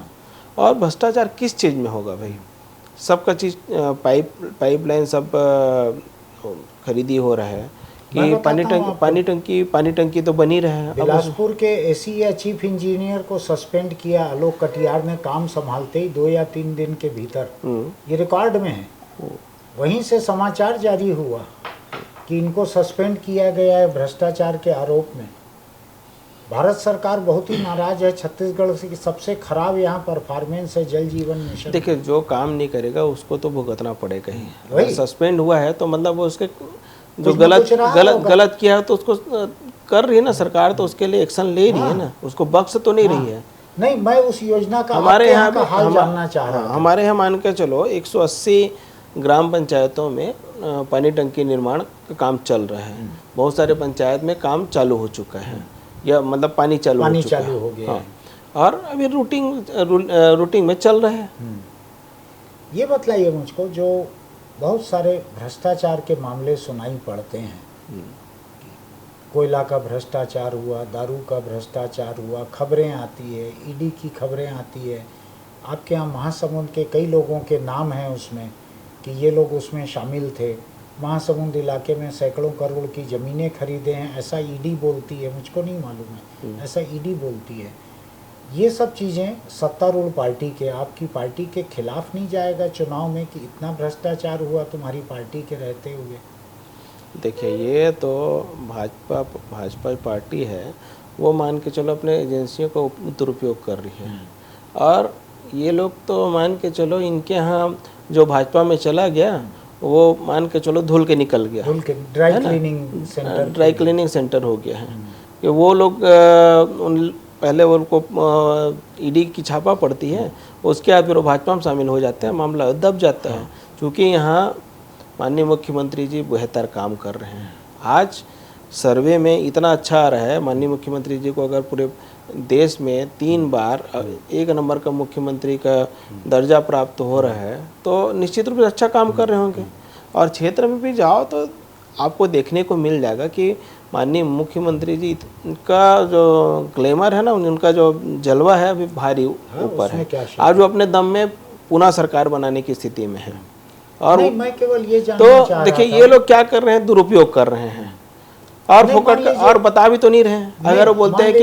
और भ्रष्टाचार किस चीज़ में होगा भाई, सबका चीज़ पाइपलाइन सब खरीदी हो रहा है कि पानी टंकी तो बनी रहे। बिलासपुर के एसी या चीफ इंजीनियर को सस्पेंड किया आलोक कटियार ने, काम संभालते ही 2 या 3 दिन के भीतर, ये रिकॉर्ड में है। वहीं से समाचार जारी हुआ कि इनको सस्पेंड किया गया है भ्रष्टाचार के आरोप में। भारत सरकार बहुत ही नाराज है छत्तीसगढ़ से कि सबसे खराब यहाँ परफॉर्मेंस है जल जीवन मिशन। देखिए, जो काम नहीं करेगा उसको तो भुगतना पड़ेगा ही। अगर सस्पेंड हुआ है तो मतलब वो उसके जो गलत किया है तो उसको कर रही है ना सरकार, तो उसके लिए एक्शन ले रही है ना, उसको बख्श तो नहीं रही है। नहीं, मैं उस योजना का हमारे यहाँ का हाल जानना चाह रहा हूँ। हमारे यहाँ मान के चलो 180 ग्राम पंचायतों में पानी टंकी निर्माण का काम चल रहा है। बहुत सारे पंचायत में काम चालू हो चुका है, या मतलब पानी चालू हो गया है। और अभी रूटिंग में चल रहा है। ये बतलाइए मुझको, जो बहुत सारे भ्रष्टाचार के मामले सुनाई पड़ते हैं, कोयला का भ्रष्टाचार हुआ, दारू का भ्रष्टाचार हुआ, खबरें आती है, ईडी की खबरें आती है, आपके यहाँ महासमुंद के कई लोगों के नाम हैं उसमें कि ये लोग उसमें शामिल थे, महासमुंद इलाके में सैकड़ों करोड़ की ज़मीनें खरीदे हैं, ऐसा ईडी बोलती है, मुझको नहीं मालूम है, ऐसा ईडी बोलती है। ये सब चीज़ें सत्तारूढ़ पार्टी के, आपकी पार्टी के खिलाफ नहीं जाएगा चुनाव में कि इतना भ्रष्टाचार हुआ तुम्हारी पार्टी के रहते हुए? देखिए, ये तो भाजपा पार्टी है, वो मान के चलो अपने एजेंसियों का दुरुपयोग कर रही है। और ये लोग तो मान के चलो इनके यहाँ जो भाजपा में चला गया वो मान के चलो धुल के निकल गया, धुल के dry cleaning centre, dry cleaning centre हो गया है। कि वो लोग पहले उनको ईडी की छापा पड़ती है, उसके बाद फिर वो भाजपा में शामिल हो जाते हैं, मामला दब जाता है। क्योंकि यहाँ माननीय मुख्यमंत्री जी बेहतर काम कर रहे हैं। आज सर्वे में इतना अच्छा आ रहा है, माननीय मुख्यमंत्री जी को अगर पूरे देश में 3 बार 1 नंबर का मुख्यमंत्री का दर्जा प्राप्त हो रहा है, तो निश्चित रूप से अच्छा काम कर रहे होंगे। और क्षेत्र में भी जाओ तो आपको देखने को मिल जाएगा कि माननीय मुख्यमंत्री जी का जो ग्लैमर है ना, उनका जो जलवा है अभी भारी ऊपर है। आज वो अपने दम में पुनः सरकार बनाने की स्थिति में है। और नहीं, मैं केवल ये जानना तो चाह देखिए रहा ये लोग क्या कर रहे हैं, दुरुपयोग कर रहे हैं और फोकट और बता भी तो नहीं रहे हैं। अगर वो बोलते हैं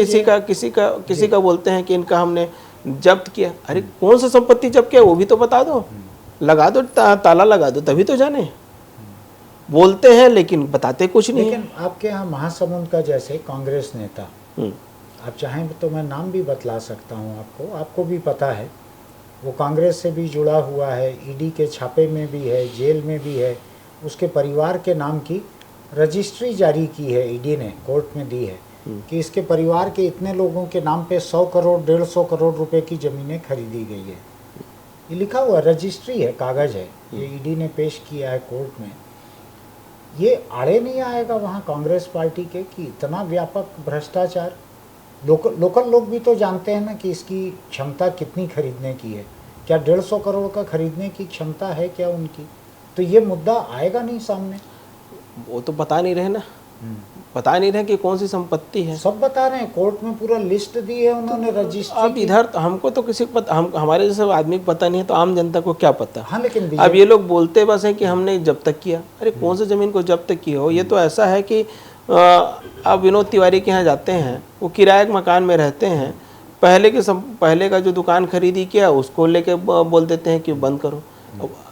किसी का बोलते हैं कि इनका हमने जब्त किया, अरे कौन सा संपत्ति जब्त किया वो भी तो बता दो, लगा दो ताला लगा दो, तभी तो जाने। बोलते हैं लेकिन बताते कुछ नहीं। लेकिन आपके यहाँ महासमुंद का जैसे कांग्रेस नेता, आप चाहें तो मैं नाम भी बतला सकता हूँ आपको भी पता है, वो कांग्रेस से भी जुड़ा हुआ है, ईडी के छापे में भी है, जेल में भी है। उसके परिवार के नाम की रजिस्ट्री जारी की है ईडी ने, कोर्ट में दी है कि इसके परिवार के इतने लोगों के नाम पे 100 करोड़ 150 करोड़ रुपए की ज़मीनें खरीदी गई है। ये लिखा हुआ रजिस्ट्री है, कागज़ है, ये ईडी ने पेश किया है कोर्ट में। ये आड़े नहीं आएगा वहाँ कांग्रेस पार्टी के कि इतना व्यापक भ्रष्टाचार? लोकल लोग भी तो जानते हैं ना कि इसकी क्षमता कितनी खरीदने की है। क्या 150 करोड़ का खरीदने की क्षमता है क्या उनकी? तो ये मुद्दा आएगा नहीं सामने। वो तो बता नहीं रहे ना, बता नहीं रहे कि कौन सी संपत्ति है। सब बता रहे हैं, कोर्ट में पूरा लिस्ट दी है उन्होंने रजिस्ट्री। अब इधर तो हमको तो किसी को पता, हमारे जैसे आदमी को पता नहीं है, तो आम जनता को क्या पता। हाँ, लेकिन अब ये लोग बोलते बस है कि हमने जब्त किया। अरे कौन सी जमीन को जब्त किया हो? ये तो ऐसा है कि अब विनोद तिवारी के यहाँ जाते हैं, वो किराए के मकान में रहते हैं, पहले का जो दुकान खरीदी किया उसको लेके बोल देते हैं कि बंद करो।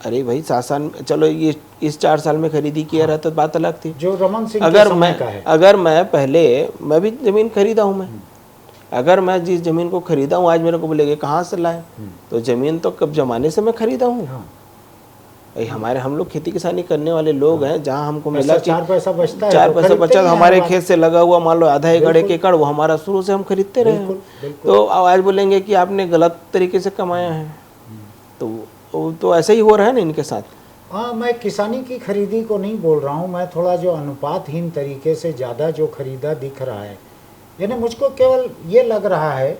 अरे भाई 7 साल, चलो ये इस 4 साल में खरीदी किया रहता तो बात अलग थी। जो रमन सिंह के समय का है। अगर मैं भी जमीन खरीदा हूँ, अगर मैं जिस जमीन को खरीदा हूँ आज मेरे को बोलेगे कहाँ से लाए, तो जमीन तो कब जमाने से मैं खरीदा हूँ। हम लोग खेती किसानी करने वाले लोग हैं, जहाँ हमको मिला कि 4 पैसा बचता है, 4 पैसा बचा, हमारे खेत से लगा हुआ मान लो आधा एक एकड़, वो हमारा शुरू से हम खरीदते रहे हैं। तो आज बोलेंगे कि आपने गलत तरीके से कमाया है, तो ऐसा ही हो रहा है ना इनके साथ। हाँ, मैं किसानी की खरीदी को नहीं बोल रहा हूँ, मैं थोड़ा जो अनुपातहीन तरीके से ज़्यादा जो खरीदा दिख रहा है, यानी मुझको केवल ये लग रहा है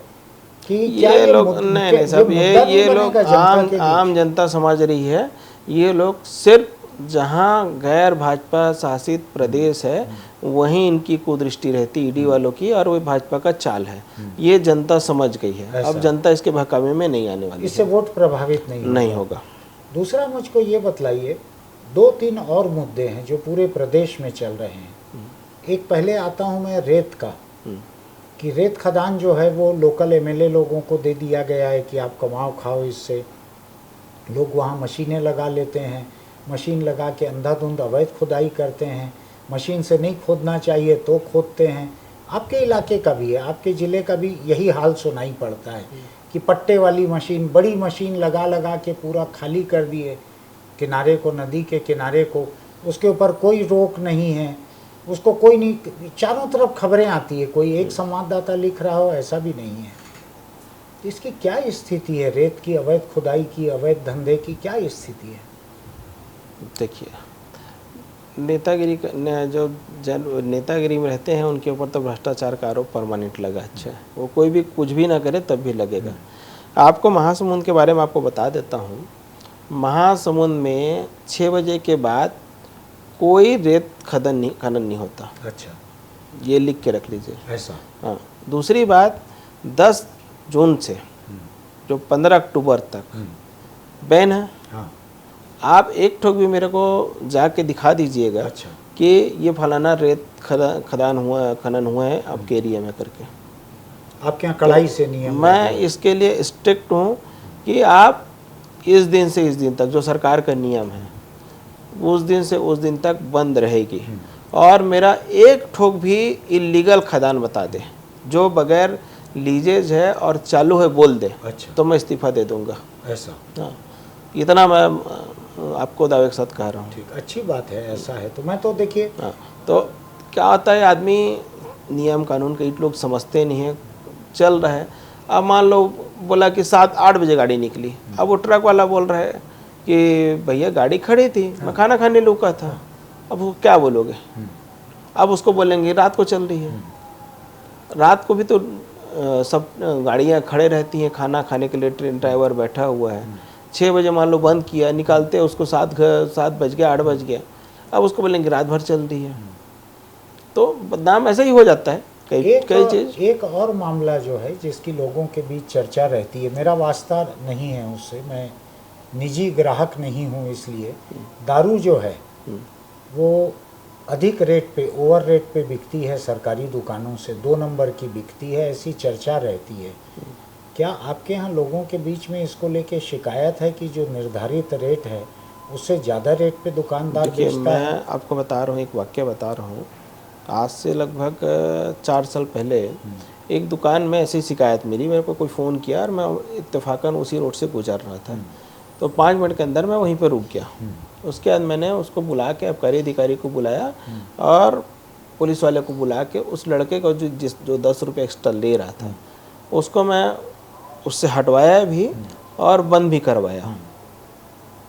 कि ये लोग नहीं सब ये लोग आम जनता समझ रही है। ये लोग सिर्फ जहाँ गैर भाजपा शासित प्रदेश है वहीं इनकी कुदृष्टि रहती ईडी वालों की, और वो भाजपा का चाल है, ये जनता समझ गई है। अब जनता इसके बहकावे में नहीं आने वाली, इससे वोट प्रभावित नहीं होगा। दूसरा मुझको ये बतलाइए, 2-3 और मुद्दे हैं जो पूरे प्रदेश में चल रहे हैं। एक पहले आता हूँ मैं रेत का, कि रेत खदान जो है वो लोकल एमएलए लोगों को दे दिया गया है कि आप कमाओ खाओ इससे। लोग वहाँ मशीनें लगा लेते हैं, मशीन लगा के अंधाधुंध अवैध खुदाई करते हैं, मशीन से नहीं खोदना चाहिए तो खोदते हैं। आपके इलाके का भी है, आपके ज़िले का भी यही हाल सुनाई पड़ता है कि पट्टे वाली मशीन, बड़ी मशीन लगा के पूरा खाली कर दिए किनारे को, नदी के किनारे को, उसके ऊपर कोई रोक नहीं है, उसको कोई नहीं, चारों तरफ खबरें आती है, कोई एक संवाददाता लिख रहा हो ऐसा भी नहीं है। इसकी क्या स्थिति है? रेत की अवैध खुदाई की, अवैध धंधे की क्या स्थिति है? देखिए, नेतागिरी जो नेतागिरी में रहते हैं उनके ऊपर तो भ्रष्टाचार का आरोप परमानेंट लगा। अच्छा, वो कोई भी कुछ भी ना करे तब भी लगेगा। आपको महासमुंद के बारे में आपको बता देता हूँ, महासमुंद में 6 बजे के बाद कोई रेत खनन नहीं होता। अच्छा, ये लिख के रख लीजिए ऐसा। हाँ, दूसरी बात 10 जून से जो 15 अक्टूबर तक बैन है। हाँ। आप एक ठोक भी मेरे को जाके दिखा दीजिएगा। अच्छा। कि ये फलाना रेत खनन हुआ है आपके एरिया में करके। आपके यहाँ कड़ाई से नियम? मैं इसके लिए स्ट्रिक्ट हूँ कि आप इस दिन से इस दिन तक जो सरकार का नियम है उस दिन से उस दिन तक बंद रहेगी। और मेरा एक ठोक भी इलीगल खदान बता दे जो बगैर लीजेज है और चालू है बोल दे, अच्छा, तो मैं इस्तीफा दे दूंगा। ऐसा, हाँ, इतना मैं आपको दावे के साथ कह रहा हूँ। ठीक, अच्छी बात है। ऐसा है तो मैं तो देखिए, हाँ, तो क्या होता है, आदमी नियम कानून कई लोग समझते नहीं है, चल रहा है। अब मान लो बोला कि 7-8 बजे गाड़ी निकली, अब वो ट्रक वाला बोल रहा है कि भैया गाड़ी खड़ी थी, मैं खाना खाने रुका था। अब वो क्या बोलोगे? अब उसको बोलेंगे रात को चल रही है। रात को भी तो सब गाड़ियाँ खड़े रहती हैं, खाना खाने के लिए ट्रेन ड्राइवर बैठा हुआ है। 6 बजे मान लो बंद किया, निकालते उसको 7 बज गया, 8 बज गया, अब उसको बोलेंगे रात भर चल रही है। तो बदनाम ऐसा ही हो जाता है कई चीज़। एक और मामला जो है जिसकी लोगों के बीच चर्चा रहती है, मेरा वास्ता नहीं है उससे, मैं निजी ग्राहक नहीं हूँ, इसलिए दारू जो है वो अधिक रेट पे, ओवर रेट पे बिकती है सरकारी दुकानों से, 2 नंबर की बिकती है, ऐसी चर्चा रहती है। क्या आपके यहाँ लोगों के बीच में इसको लेके शिकायत है कि जो निर्धारित रेट है उससे ज़्यादा रेट पे दुकानदार देखिए, बेचता है? मैं आपको बता रहा हूँ, एक वाक्य बता रहा हूँ। आज से लगभग 4 साल पहले एक दुकान में ऐसी शिकायत मिली, मेरे को कोई फ़ोन किया और मैं इत्तेफाकन उसी रोड से गुजर रहा था। तो 5 मिनट के अंदर मैं वहीं पर रुक गया। उसके बाद मैंने उसको बुला के आबकारी अधिकारी को बुलाया और पुलिस वाले को बुला के उस लड़के को जो 10 रुपये एक्स्ट्रा ले रहा था उसको मैं उससे हटवाया भी और बंद भी करवाया।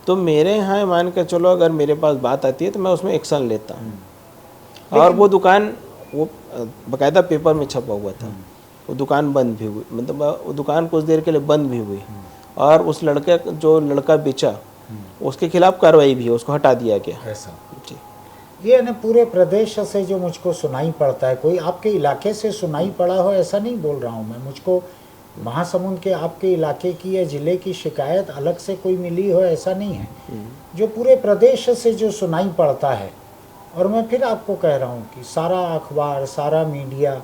तो मेरे यहाँ मान के चलो, अगर मेरे पास बात आती है तो मैं उसमें एक्शन लेता हूँ। और वो दुकान, वो बाकायदा पेपर में छपा हुआ था, वो दुकान बंद भी हुई, मतलब वो दुकान कुछ देर के लिए बंद भी हुई। और उस लड़के, जो लड़का बेचा, उसके खिलाफ कार्रवाई भी है, उसको हटा दिया गया। ऐसा जी, ये ना पूरे प्रदेश से जो मुझको सुनाई पड़ता है, कोई आपके इलाके से सुनाई पड़ा हो ऐसा नहीं बोल रहा हूँ मैं, मुझको महासमुंद के आपके इलाके की या ज़िले की शिकायत अलग से कोई मिली हो ऐसा नहीं है, जो पूरे प्रदेश से जो सुनाई पड़ता है। और मैं फिर आपको कह रहा हूँ कि सारा अखबार, सारा मीडिया,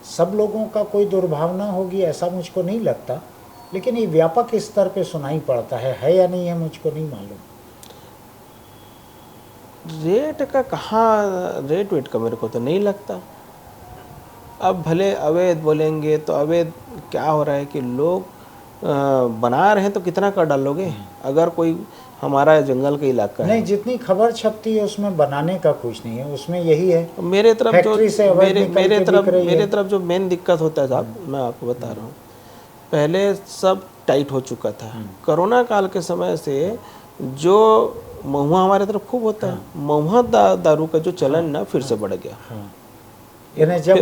सब लोगों का कोई दुर्भावना होगी ऐसा मुझको नहीं लगता, लेकिन ये व्यापक स्तर पे सुनाई पड़ता है या नहीं है मुझको नहीं मालूम। रेट का कहाँ, रेट वेट का मेरे को तो नहीं लगता। अब भले अवैध बोलेंगे तो अवैध क्या हो रहा है कि लोग बना रहे हैं, तो कितना कर डालोगे? अगर कोई हमारा जंगल का इलाका है, नहीं, जितनी खबर छपती है उसमें बनाने का कुछ नहीं है, उसमें यही है मेरे तरफ फैक्ट्री से अवैध निकल के बिक रही है। मेरे तरफ जो मेन दिक्कत होता है साहब, मैं आपको बता रहा हूँ, पहले सब टाइट हो चुका था। कोरोना काल के समय से जो महुआ हमारे तरफ खूब होता है, महुआ दारू का जो चलन ना फिर से बढ़ गया। यानी जब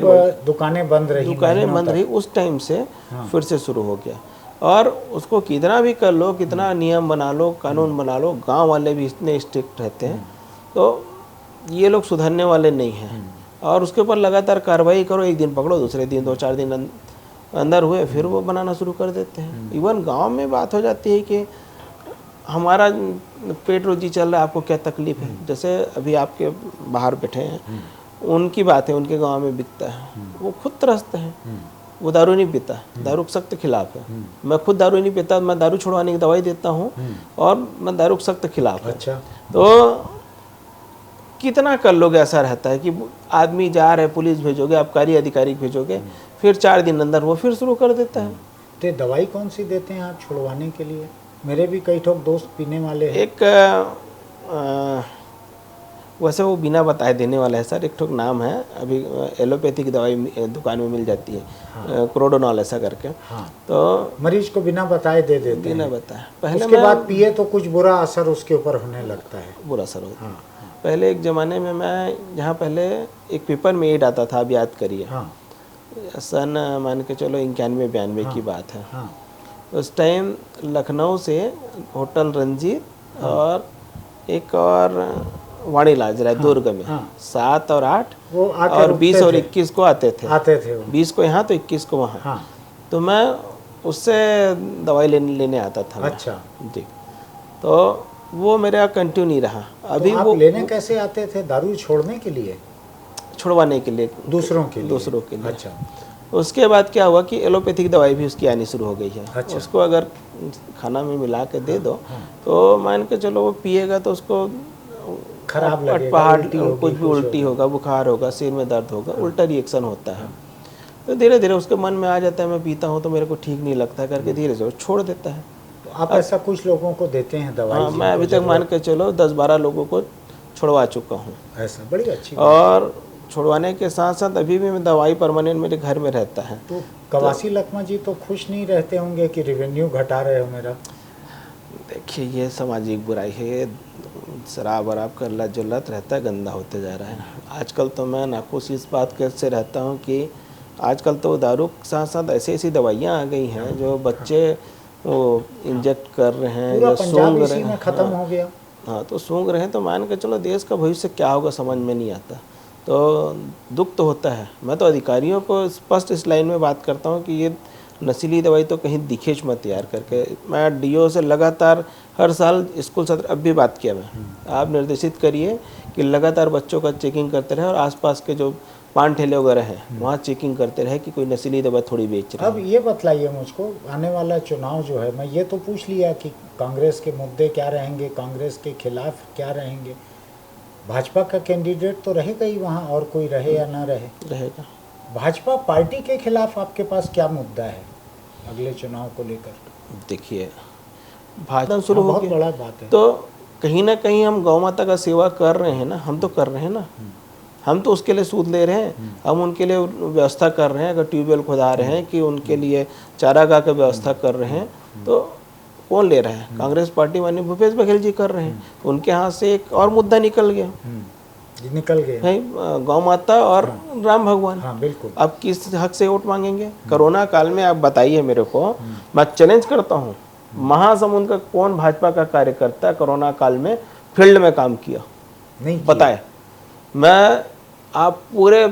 दुकानें बंद रही उस टाइम से फिर से शुरू हो गया। और उसको कितना भी कर लो, कितना नियम बना लो, कानून बना लो, गांव वाले भी इतने स्ट्रिक्ट रहते हैं, तो ये लोग सुधरने वाले नहीं हैं। और उसके ऊपर लगातार कार्रवाई करो, एक दिन पकड़ो, दूसरे दिन 2-4 दिन अंदर हुए फिर वो बनाना शुरू कर देते हैं। इवन गांव में बात हो जाती है कि हमारा पेट रोजी चल रहा है, आपको क्या तकलीफ है? जैसे अभी आपके बाहर बैठे हैं, उनकी बात है, उनके गांव में बिकता है, वो खुद त्रस्त है, वो दारू नहीं पीता, दारू के सख्त खिलाफ है। मैं खुद दारू नहीं पीता, मैं दारू छुड़वाने की दवाई देता हूँ और मैं दारू के सख्त खिलाफ हूँ। अच्छा, तो कितना कर लोगे? ऐसा रहता है कि आदमी जा रहे, पुलिस भेजोगे, आबकारी अधिकारी भेजोगे, फिर 4 दिन अंदर वो फिर शुरू कर देता है। तो दवाई कौन सी देते हैं आप छुड़वाने के लिए? मेरे भी कई ठोक दोस्त पीने वाले हैं। एक वैसे वो बिना बताए देने वाला है सर, एक ठोक नाम है, अभी एलोपैथी की दवाई दुकान में मिल जाती है, क्रोडोनॉल ऐसा करके। हाँ, तो मरीज को बिना बताए दे देते हैं। बिना बताए, पहले उसके बाद पिए तो कुछ बुरा असर उसके ऊपर होने लगता है। बुरा असर होता है। हाँ, पहले एक ज़माने में मैं जहाँ पहले एक पेपर में एड आता था, आप याद करिए, हाँ, सन मान के चलो 91-92 की बात है। हाँ, उस टाइम लखनऊ से होटल रंजीत और एक और वाणीलाल राय दुर्ग में 7 और 8 वो आके और 20 और रुकते 21 को आते थे वो। 20 को यहाँ तो 21 को वहाँ। हाँ, तो मैं उससे दवाई लेने आता था मैं। अच्छा जी, तो वो मेरा कंटिन्यू नहीं रहा। अभी तो आप वो लेने कैसे आते थे? दारू छोड़ने के लिए? छुड़वाने के लिए, दूसरों के लिए? अच्छा। उसके बाद क्या हुआ कि एलोपैथिक दवाई भी उसकी आनी शुरू हो गई है। अच्छा। उसको अगर खाना में मिला के दे दो तो मान के चलो वो पिएगा तो उसको खराब लगेगा, पहाड़ उल्टी होगी, कुछ भी उल्टी होगा, बुखार होगा, सिर में दर्द होगा, उल्टा रिएक्शन होता है। तो धीरे धीरे उसके मन में आ जाता है मैं पीता हूँ तो मेरे को ठीक नहीं लगता करके धीरे से वो छोड़ देता है। तो आप ऐसा कुछ लोगों को देते हैं दवाई? हाँ, मैं अभी तक मान के चलो 10-12 लोगों को छुड़वा चुका हूँ। ऐसा बड़ी अच्छी और छुड़वाने के साथ साथ अभी भी मैं दवाई परमानेंट मेरे घर में रहता है। तो कवासी लखमा जी तो खुश नहीं रहते होंगे कि रेवेन्यू घटा रहे हो मेरा? देखिए ये सामाजिक बुराई है, ये शराब वराब का लत जो लत रहता है गंदा होते जा रहा है। आजकल तो मैं नाखुश इस बात से रहता हूँ कि आजकल तो दारू के साथ साथ ऐसी ऐसी दवाइयाँ आ गई हैं जो बच्चे वो इंजेक्ट कर रहे हैं पूरा या पंजाब सूंघ इसी रहे में हैं। खत्म हो गया। हाँ, तो सूंघ रहे हैं तो मान के चलो देश का भविष्य क्या होगा समझ में नहीं आता। तो दुख तो होता है। मैं तो अधिकारियों को स्पष्ट इस लाइन में बात करता हूँ कि ये नशीली दवाई तो कहीं दिखे मत तैयार करके। मैं डीओ से लगातार हर साल स्कूल सत्र अब भी बात किया मैं, आप निर्देशित करिए कि लगातार बच्चों का चेकिंग करते रहे और आसपास के जो पान ठेले वगैरह हैं वहाँ चेकिंग करते रहे कि कोई नशीली दवा थोड़ी बेच रहे अब ये बतलाइए मुझको, आने वाला चुनाव जो है, मैं ये तो पूछ लिया कि कांग्रेस के मुद्दे क्या रहेंगे, कांग्रेस के खिलाफ क्या रहेंगे। भाजपा का कैंडिडेट तो रहेगा ही वहाँ, और कोई रहे या ना रहे रहेगा। भाजपा पार्टी के खिलाफ आपके पास क्या मुद्दा है अगले चुनाव को लेकर? देखिए भाजपा शुरू हो बहुत गया बड़ा बात है। तो कहीं ना कहीं हम गौ माता का सेवा कर रहे हैं ना, हम तो कर रहे हैं ना। हम तो उसके लिए सूद ले रहे हैं, हम उनके लिए व्यवस्था कर रहे हैं। अगर ट्यूबवेल खुदा रहे हैं कि उनके लिए चारागाह की व्यवस्था कर रहे हैं तो कौन ले रहा है? कांग्रेस पार्टी माननीय भूपेश बघेल जी कर रहे हैं। उनके हाथ से एक और मुद्दा निकल गया, निकल गए है गौ माता और राम भगवान। हाँ बिल्कुल। अब किस हक से वोट मांगेंगे? कोरोना काल में आप बताइए मेरे को, मैं चैलेंज करता हूँ, महासमुंद का कौन भाजपा का कार्यकर्ता कोरोना काल में फील्ड में काम किया? नहीं बताए। मैं आप पूरे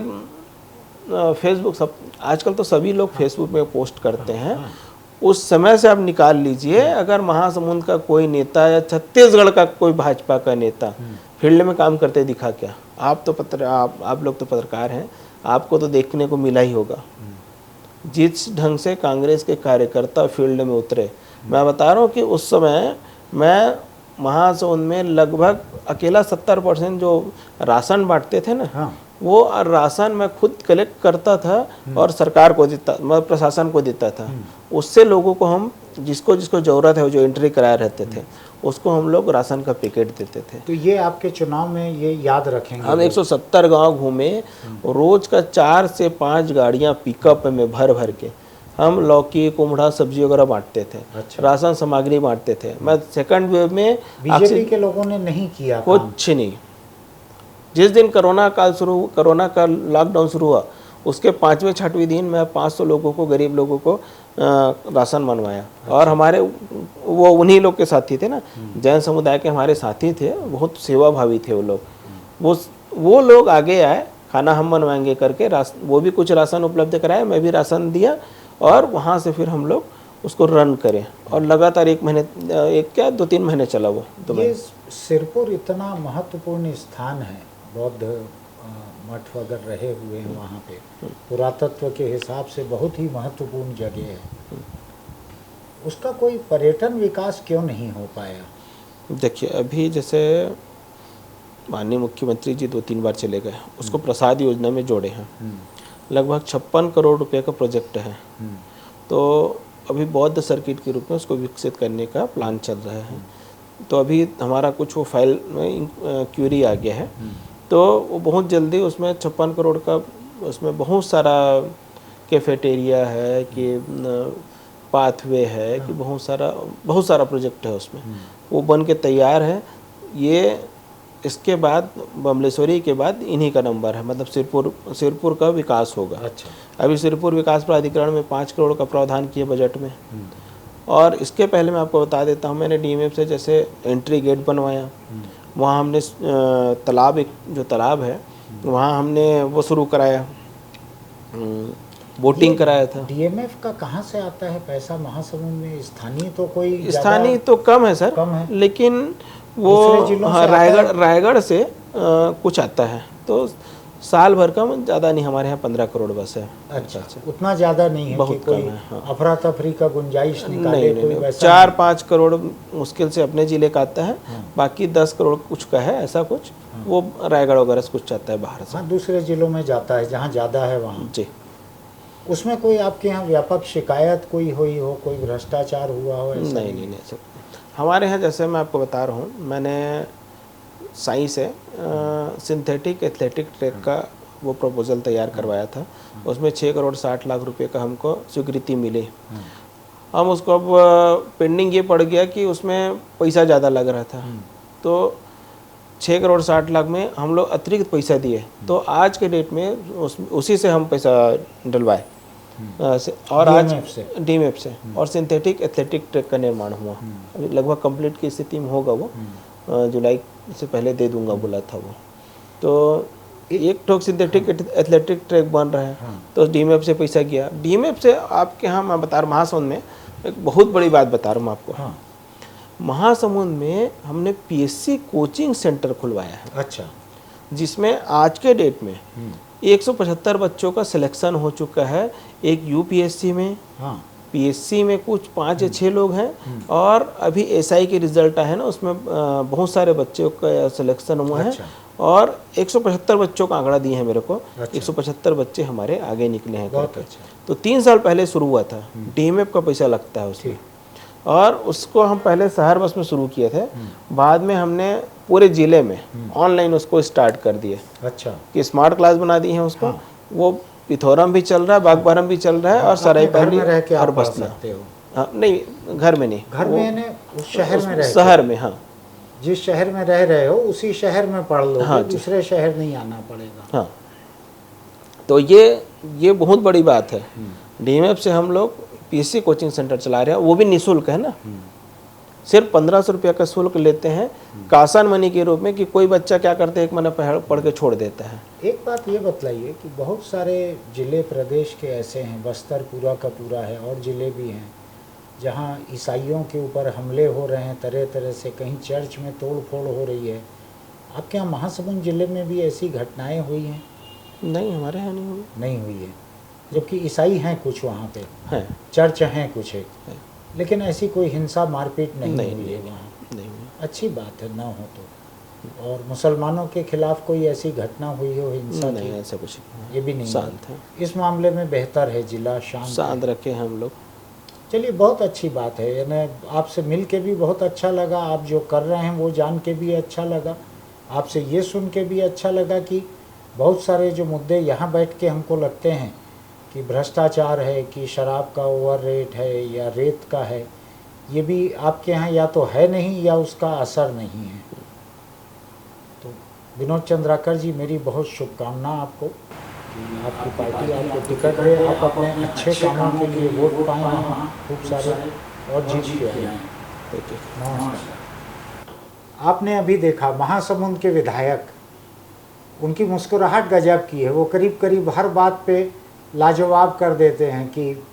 फेसबुक सब आजकल तो सभी लोग फेसबुक में पोस्ट करते हैं, उस समय से आप निकाल लीजिए अगर महासमुंद का कोई नेता या छत्तीसगढ़ का कोई भाजपा का नेता फील्ड में काम करते दिखा क्या? आप तो आप लोग तो पत्रकार हैं, आपको तो देखने को मिला ही होगा जिस ढंग से कांग्रेस के कार्यकर्ता फील्ड में उतरे। मैं बता रहा हूँ कि उस समय मैं महासमुंद में लगभग अकेला 70% जो राशन बांटते थे ना, हाँ। वो राशन मैं खुद कलेक्ट करता था और सरकार को देता, मैं प्रशासन को देता था। उससे लोगों को हम जिसको जिसको ज़रूरत है वो जो एंट्री कराए रहते थे उसको हम लोग राशन का पैकेट देते थे। तो ये आपके चुनाव में ये याद रखेंगे? हम 170 गांव घूमे, रोज का 4 से 5 गाड़ियां पिकअप में भर भर के हम लौकी कुमड़ा सब्जी वगैरह बांटते थे। अच्छा। राशन सामग्री बांटते थे। मैं सेकंड वेव में बीजेपी के लोगों ने नहीं किया कुछ नहीं। जिस दिन कोरोना का लॉकडाउन शुरू हुआ उसके 5वें 6वें दिन मैं 500 लोगों को, गरीब लोगों को राशन बनवाया। और हमारे वो उन्हीं लोग के साथी थे ना, जैन समुदाय के हमारे साथी थे, बहुत सेवाभावी थे वो लोग। वो लोग आगे आए, खाना हम बनवाएंगे करके वो भी कुछ राशन उपलब्ध कराए, मैं भी राशन दिया और वहाँ से फिर हम लोग उसको रन करें। और लगातार 2-3 महीने चला वो। तो ये सिरपुर इतना महत्वपूर्ण स्थान है, बौद्ध मठ वगैरह रहे हुए हैं वहाँ पे, पुरातत्व के हिसाब से बहुत ही महत्वपूर्ण जगह है, उसका कोई पर्यटन विकास क्यों नहीं हो पाया? देखिए अभी जैसे माननीय मुख्यमंत्री जी 2-3 बार चले गए, उसको प्रसाद योजना में जोड़े हैं। लगभग 56 करोड़ रुपए का प्रोजेक्ट है। तो अभी बौद्ध सर्किट के रूप में उसको विकसित करने का प्लान चल रहा है। तो अभी हमारा कुछ वो फाइल में क्यूरी आ गया है, तो वो बहुत जल्दी उसमें 56 करोड़ का, उसमें बहुत सारा कैफेटेरिया है कि पाथवे है कि बहुत सारा प्रोजेक्ट है उसमें, वो बन के तैयार है। ये इसके बाद बमलेश्वरी के बाद इन्हीं का नंबर है, मतलब सिरपुर का विकास होगा। अच्छा। अभी सिरपुर विकास प्राधिकरण में 5 करोड़ का प्रावधान किया बजट में। और इसके पहले मैं आपको बता देता हूँ, मैंने डीएमएफ से जैसे एंट्री गेट बनवाया, वहाँ हमने तालाब, एक जो तालाब है वहाँ हमने वो शुरू कराया, बोटिंग कराया था। डीएमएफ का कहाँ से आता है पैसा महासमुंद में? स्थानीय तो कोई स्थानीय तो कम है सर, कम है, लेकिन वो हाँ, रायगढ़ से कुछ आता है। तो साल भर का ज़्यादा नहीं, हमारे यहाँ 15 करोड़ बस है। अच्छा, उतना ज़्यादा नहीं है बहुत कि कोई कम है, हाँ। अफरा तफरी का गुंजाइश निकाले? नहीं, वैसा 4-5 करोड़ मुश्किल से अपने ज़िले का आता है, बाकी 10 करोड़ कुछ का है, ऐसा कुछ वो रायगढ़ वगैरह से कुछ जाता है बाहर से। हाँ, दूसरे जिलों में जाता है जहाँ ज़्यादा है वहाँ। जी। उसमें कोई आपके यहाँ व्यापक शिकायत कोई हुई हो, कोई भ्रष्टाचार हुआ हो? ऐसा नहीं सर, हमारे यहाँ जैसे मैं आपको बता रहा हूँ, मैंने साई से सिंथेटिक एथलेटिक ट्रैक का वो प्रपोजल तैयार करवाया था। उसमें 6 करोड़ 60 लाख रुपए का हमको स्वीकृति मिली। हम उसको अब पेंडिंग ये पड़ गया कि उसमें पैसा ज़्यादा लग रहा था, तो 6 करोड़ 60 लाख में हम लोग अतिरिक्त पैसा दिए, तो आज के डेट में उसी से हम पैसा डलवाए और आज डीएमएफ से और सिंथेटिक एथलेटिक ट्रैक का निर्माण हुआ। अभी लगभग कंप्लीट की स्थिति में होगा वो, जुलाई से पहले दे दूंगा बोला था वो। तो एक ठोक सिंथेटिक एथलेटिक ट्रैक बन रहा है, तो डीएमएफ से पैसा गया। डीएमएफ से आपके यहाँ मैं बता रहा हूँ, महासमुंद में एक बहुत बड़ी बात बता रहा हूँ आपको। महासमुंद में हमने पीएससी कोचिंग सेंटर खुलवाया है। अच्छा। जिसमें आज के डेट में 175 बच्चों का सिलेक्शन हो चुका है। एक यूपीएससी में, पीएससी में कुछ 5 या 6 लोग हैं, और अभी एसआई के रिजल्ट आए हैं ना, उसमें बहुत सारे बच्चों का सिलेक्शन हुआ है। और 175 बच्चों का आंकड़ा दिए हैं मेरे को। 175 बच्चे हमारे आगे निकले हैं करके। तो 3 साल पहले शुरू हुआ था। डीएमएफ का पैसा लगता है उसमें, और उसको हम पहले शहर बस में शुरू किए थे, बाद में हमने पूरे ज़िले में ऑनलाइन उसको स्टार्ट कर दिए। अच्छा। कि स्मार्ट क्लास बना दी है उसको। वो पिथौरम भी चल रहा है, बागबारम भी चल रहा है, और सरायपल्ली और बसना। नहीं, घर में नहीं, घर में उस शहर में रह, शहर में। हाँ, जिस शहर में रह रहे हो उसी शहर में पढ़ लो। हाँ, दूसरे शहर नहीं आना पड़ेगा। हाँ, तो ये बहुत बड़ी बात है। डीएमएफ से हम लोग पीएससी कोचिंग सेंटर चला रहे हैं, वो भी निःशुल्क है ना। सिर्फ 1500 रुपये का शुल्क लेते हैं कासान मनी के रूप में, कि कोई बच्चा क्या करते है, 1 महीना पढ़ के छोड़ देता है। एक बात ये बतलाइए कि बहुत सारे ज़िले प्रदेश के ऐसे हैं, बस्तर पूरा का पूरा है, और ज़िले भी हैं जहाँ ईसाइयों के ऊपर हमले हो रहे हैं तरह तरह से, कहीं चर्च में तोड़ फोड़ हो रही है। आपके यहाँ महासमुंद ज़िले में भी ऐसी घटनाएँ हुई हैं? नहीं, हमारे यहाँ नहीं हुई है, जबकि ईसाई हैं कुछ वहाँ पे, हैं, चर्च हैं कुछ एक, लेकिन ऐसी कोई हिंसा मारपीट नहीं हुई है वहाँ। नहीं। अच्छी बात है, ना हो तो। और मुसलमानों के खिलाफ कोई ऐसी घटना हुई हो हिंसा की? नहीं, ऐसा कुछ ये भी नहीं, शांत है। इस मामले में बेहतर है जिला, शांत रखे हैं हम लोग। चलिए, बहुत अच्छी बात है। यानी आपसे मिल के भी बहुत अच्छा लगा, आप जो कर रहे हैं वो जान के भी अच्छा लगा, आपसे ये सुन के भी अच्छा लगा कि बहुत सारे जो मुद्दे यहाँ बैठ के हमको लगते हैं कि भ्रष्टाचार है, कि शराब का ओवर रेट है, या रेत का है, ये भी आपके यहाँ या तो है नहीं या उसका असर नहीं है। तो विनोद चंद्राकर जी, मेरी बहुत शुभकामना आपको कि आपकी पार्टी आपको टिकट दे, आप अपने अच्छे कामों के लिए वोट पाएँ वहाँ खूब सारे, और जीत के आए। नमस्कार। आपने अभी देखा महासमुंद के विधायक, उनकी मुस्कुराहट गजब की है। वो करीब करीब हर बात पे लाजवाब कर देते हैं कि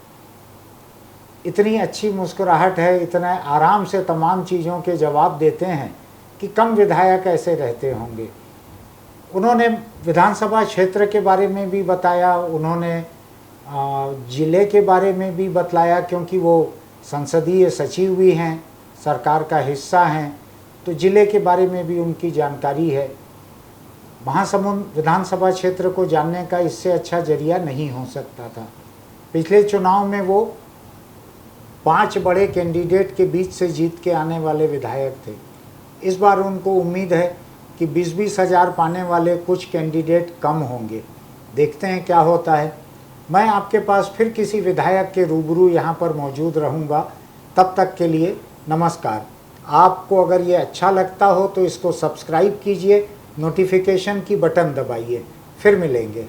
इतनी अच्छी मुस्कुराहट है, इतना आराम से तमाम चीज़ों के जवाब देते हैं कि कम विधायक ऐसे रहते होंगे। उन्होंने विधानसभा क्षेत्र के बारे में भी बताया, उन्होंने ज़िले के बारे में भी बतलाया, क्योंकि वो संसदीय सचिव भी हैं, सरकार का हिस्सा हैं, तो ज़िले के बारे में भी उनकी जानकारी है। महासमुंद विधानसभा क्षेत्र को जानने का इससे अच्छा जरिया नहीं हो सकता था। पिछले चुनाव में वो 5 बड़े कैंडिडेट के बीच से जीत के आने वाले विधायक थे। इस बार उनको उम्मीद है कि 20-20 हज़ार पाने वाले कुछ कैंडिडेट कम होंगे। देखते हैं क्या होता है। मैं आपके पास फिर किसी विधायक के रूबरू यहाँ पर मौजूद रहूँगा। तब तक के लिए नमस्कार। आपको अगर ये अच्छा लगता हो तो इसको सब्सक्राइब कीजिए, नोटिफिकेशन की बटन दबाइए। फिर मिलेंगे।